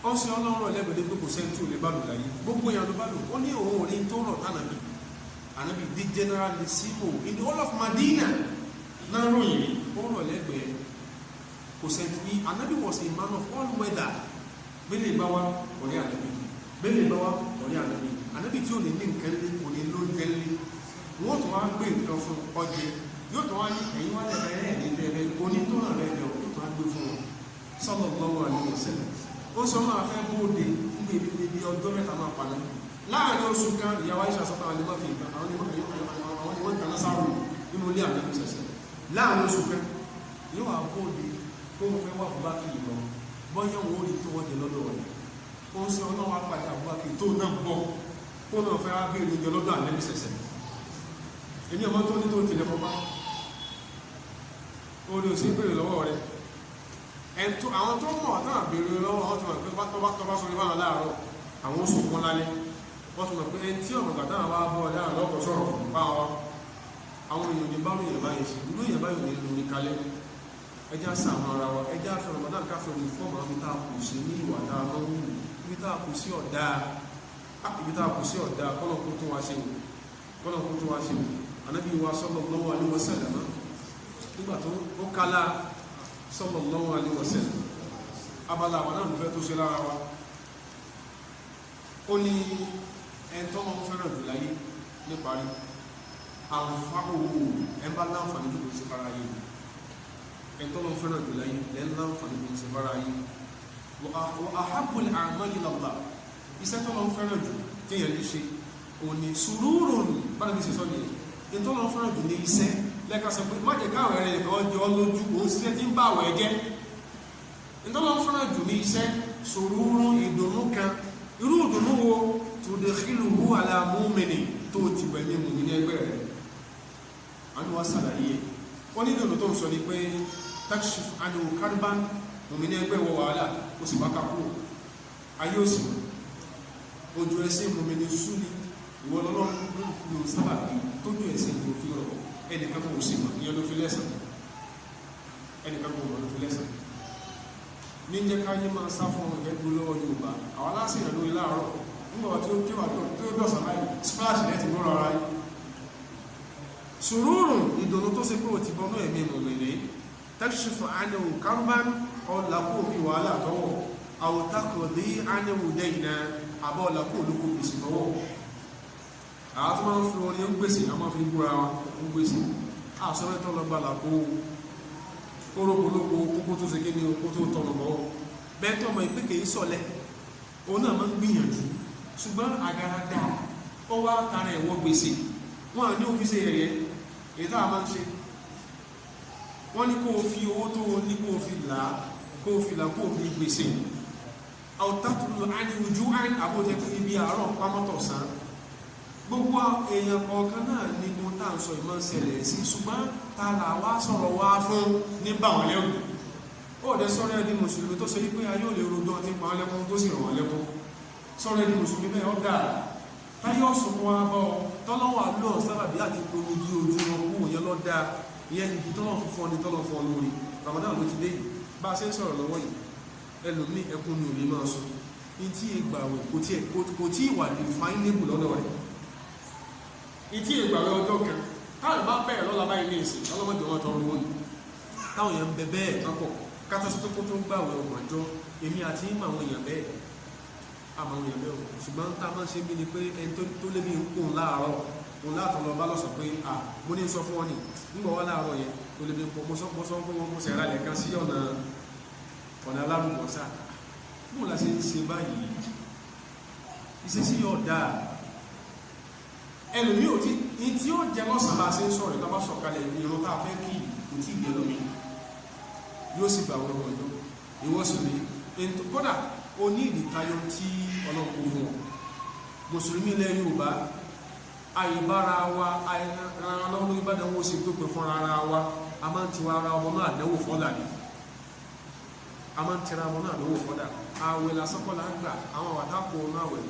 ó sì ọlọ́rọ̀ lẹ́bẹ̀ẹ́ pé kò sẹ́ni tí ò lè bá lò láyé gbogbo èèyàn ló bá lò ó ní òun òní tó rọ̀ tánàbí ànábì dé generalissimo in the whole of Madina náà ròyìn rí ó rọ̀ lẹ́gbẹ̀ẹ́ kò sẹ́ni tí ànábì was a man of all weather bẹ́lẹ̀ ìbáwá ọ̀rẹ́ ànábì ànábì tí ò ní nǹkan lé kò ní ló jẹ́ lé wọ́n tó wá gbé nǹkan fún ọjẹ́ yóò tó wá ní ẹ̀yìn wá lẹ́rẹ̀ ẹ̀ ní tẹ́rẹ̀ onítọ́nà rẹ̀ lẹ̀ ó tó wá gbé fún wọn sallallahu alaihi wasallam ó sọ máa fẹ́ bóde níbi ọjọ́ mẹ́ta máa padà láàrin oṣù kan ìyàwó Aisha sọ́tà àwọn ẹlẹ́mọ̀ fi nǹkan àwọn ìwọ̀n ìtàn sáró nínú ilé ànábì sẹ̀sẹ̀ láàrin oṣù kan yóò wá bóde kó wọ́n fẹ́ wà bùbá kì í lọ bọ́yọ̀ wọ́n rí tó wọ́n jẹ lọ́dọ̀ rẹ̀ ó ń sọ ọlọ́wọ́ apàdé bùbá kì í tó náà bọ̀ kó náà fẹ́ wá bí ìrìnjẹ lọ́dọ̀ ànábì sẹ̀sẹ̀ èmi ọmọ tó ní tó tilẹ̀ kọ́ bá ó ní òsì bèrè lọ́wọ́ rẹ̀ ẹ̀tọ́ àwọn tó mọ̀ náà bèrè lọ́wọ́ wọn ti mọ̀ pé tọ́bá sọ ní báwọn láàárọ̀ àwọn oṣù kan lálẹ́ wọ́n ti mọ̀ pé ẹni tí ọ̀nà gbàtà wá bọ́ láàárọ̀ lọ́kọ̀ sọ̀rọ̀ fún bá wọn àwọn èèyàn ní báwọn èèyàn báyìí sí inú èèyàn báyìí ní lórí kalẹ̀ ẹjá sàmọ́ ara wa ẹjá fẹ́ Ramadan káfẹ́ ní fọ́ọ̀mù àwọn ibi tá a kù sí ní ìwà tá a máa ń wù ibi tá a kù sí ọ̀dà kọ́nà kó tún wá ṣe wò Ànábì wa sallallahu alaihi wasallam nígbà tó ó kálá sallallahu alaihi wasallam abala àwọn náà fẹ́ tó ṣe lára wa ó ní ẹni tó máa ń fẹ́ràn jù láyé níparí àǹfààní ẹ̀bá láǹfààní tó kò sí fara yìí ẹni tó máa ń fẹ́ràn jù láyé lẹ́nu láǹfààní tó kò sí fara yìí wa ahabbul a'mali ila Allah iṣẹ́ tó máa ń fẹ́ràn jù kéèyàn lè ṣe òní sururun bá ní sísọ nìyẹn ẹni tó máa ń fẹ́ràn jù ní iṣẹ́ lẹ́ka sọ pé má jẹ́ káwọn ẹ̀rẹ́ nìkan jọ lójú òun síṣẹ́ tí ń bá àwọ̀ ẹ̀gẹ́ ẹni tó máa ń fẹ́ràn jù ní iṣẹ́ sururun ìdùnnú kan irú ìdùnnú wo tudkhiluhu ala mu'minin tó ti wẹ̀ ní mùmí ní ẹgbẹ́ rẹ̀ wọ́n wá sàlàyé wọ́n ní ìdùnnú tó ń sọ ní pé takshif anhu karban mùmí ní ẹgbẹ́ wọ wàhálà ó sì bá kápò ayé òsì ojú ẹsẹ̀ mùmí ní súnni ìwọ lọ́lọ́run ló sábà bí tójú ẹsẹ̀ tó fi rọ̀ ẹnìkan kò sí mọ̀ ìyẹn ló fi lẹ́sàn ní jẹ́ káyé máa sá fún ọmọ ìgbẹ́gbó lọ́wọ́ Yorùbá àwọn aláṣẹ ìrìnlórí láàárọ̀ nígbà tí ó kéwà tó dọ̀sán láì splash lẹ́tì ló rọra yìí sùúrùn ìdùnnú tó ṣe pé ò ti bọ́nú ẹ̀mí mọ̀mìnì takshifu anhu karban ọ̀làkó òbí wàhálà tọwọ́ àwòtákọ̀dé anhu dẹ́yìnà àbọ̀ ọ̀làkó olóko gbèsè tọwọ́ àwọn tó máa ń fi orin gbèsè a máa fi gbúra wọn gbèsè àṣọ́rẹ́tọ́ lọ gbà làkó kórópolópo kókó tó ṣe kéde okó tó tọ̀nà bọ́ bẹ́ẹ̀ tó ọmọ ìpé kèé sọ̀lẹ̀ òun náà máa ń gbìyànjú ṣùgbọ́n àgàràdà ó wá tara ẹ̀wọ́ gbèsè wọ́n à ní òfìsè ẹ̀yẹ èyí tá a máa ń ṣe wọ́n ní kó o fi owó tó ní kó o fi là kó o fi gbèsè àwòtátùlù ánìwòjú àbójẹ́ pé ibi àárọ̀ pámọ́tọ̀ sàn gbogbo èèyàn kọ̀ọ̀kan náà ní mo tá ń sọ ìmọ̀ ṣẹlẹ̀ sí ṣùgbọ́n ta là wá sọ̀rọ̀ wá fún ní báwọn lẹ́rù ó dẹ̀ sọ́rọ̀ ẹni mùsùlùmí tó ṣe wípé ayé ò lè rojọ́ tí pa lẹ́kún tó sì ràn wọ́n lẹ́kún sọ́rọ̀ ẹni mùsùlùmí bẹ́ẹ̀ ọ́dà táyé ọ̀sùn fún wa bọ́ tọ́lọ́wà lọ́ sábàbí àti gbogbo ojú wọn kú òyìn lọ́dà ìyẹn ní tọ́lọ́ fún ọ ní tọ́lọ́ fún ọ lórí Ramadan ló ti dé yìí bá a ṣe ń sọ̀rọ̀ lọ́wọ́ yìí ẹlòmí ẹkún ni ò lè máa sùn ní tí ìgbà wò kò tí ìwà lè fáin lébù lọ́dọ̀ rẹ̀ ìtí ìgbàwẹ̀ ọjọ́ kan táwọn bá bẹ̀rẹ̀ lọ́la báyìí ní ìsìn ọlọ́mọdé wọn tọrọ owó yìí táwọn èèyàn bẹ bẹ́ẹ̀ kápọ̀ kátó sí tó gbàwẹ̀ ọgbọ̀n ọjọ́ èmi àti ìmọ̀ àwọn èèyàn bẹ́ẹ̀ ṣùgbọ́n tá a máa ń ṣe bí ni pé ẹni tó lé bí ń kún láàárọ̀ òun láàtọ̀ lọ bá lọ́sọ̀ pé mo ní sọ fún ọ ní nígbà wá láàárọ̀ yẹn tó lé bí ń pọ̀ mo sọ pé mo ṣẹ̀ra lẹ̀ kan sí ọ̀nà alárùbọ̀sà bó la ṣe ń ṣe báyìí ìṣesí yóò dáa ẹlòmí ò tí ó jẹ lọ́sàn bá ṣe ń sọ̀rọ̀ ìtàbá sọ̀kalẹ̀ ìrún tá a fẹ́ kí kò tí ìgbẹ̀ lómi yóò sì gbà wọ́n ọjọ́ ìwọ́sùn ní kódà ó ní ìdíkayọ tí ọlọ́pọ̀ fún ọ mùsùlùmí ilẹ̀ Yorùbá àìbára wa àìrànlọ́wọ́ lórí Ìbàdàn ó sì pépè fún ara wa a máa ń tiwa ara ọmọ náà dẹ́wò fọ́dà ni a máa ń tira ọmọ náà dẹ́wò fọ́dà àwẹ̀ lásọ́kọ́lá ń gbà àwọn àwàtápọ̀ náà wẹ̀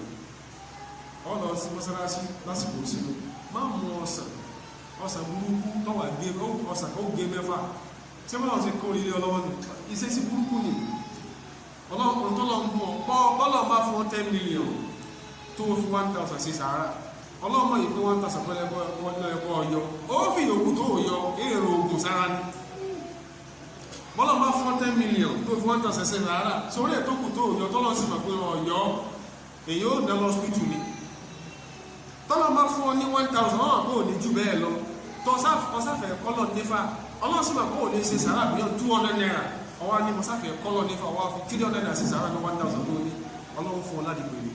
ọlọ sí mọ́sálásí lásìkò sínú máa mú ọ̀sán burúkú tọ́wà gbé ọ̀sán kó gbé mẹ́fà tí wọ́n ti kó ilé ọlọ́wọ́ ní iṣẹ́ sí burúkú ní ọlọ́pùn tọ́lọ ń bọ̀ bọ́lọ̀ bá fún 10 million tó fi 1000 sí sàárà ọlọ́mọ yìí pé 1000 pẹ́lẹ́kọ́ ọyọ ó fi yòókù tó yọ èrò ogun sára ní bọ́lọ̀ bá fún 10 million tó fi 1000 sí sàárà sórí ẹ̀ tó kù tó yọ tọ́lọ sí mọ̀ pé ọyọ èyí ó dẹ́ lọ hospital ni tọ́lọ́ máa fún ọ ní 1000 ọ̀hún àpò òní jù bẹ́ẹ̀ lọ tọ́sáfẹ́ kọ́lọ̀ nífà ọlọ́sùnmọ̀ àpò òní ṣe sàárà bí i 200 naira ọwá ní mọ́sáfẹ́ kọ́lọ̀ nífà ọwá fi 300 naira sí sàárà ní 1000 tó ní ọlọ́run fún ọ láti pèlè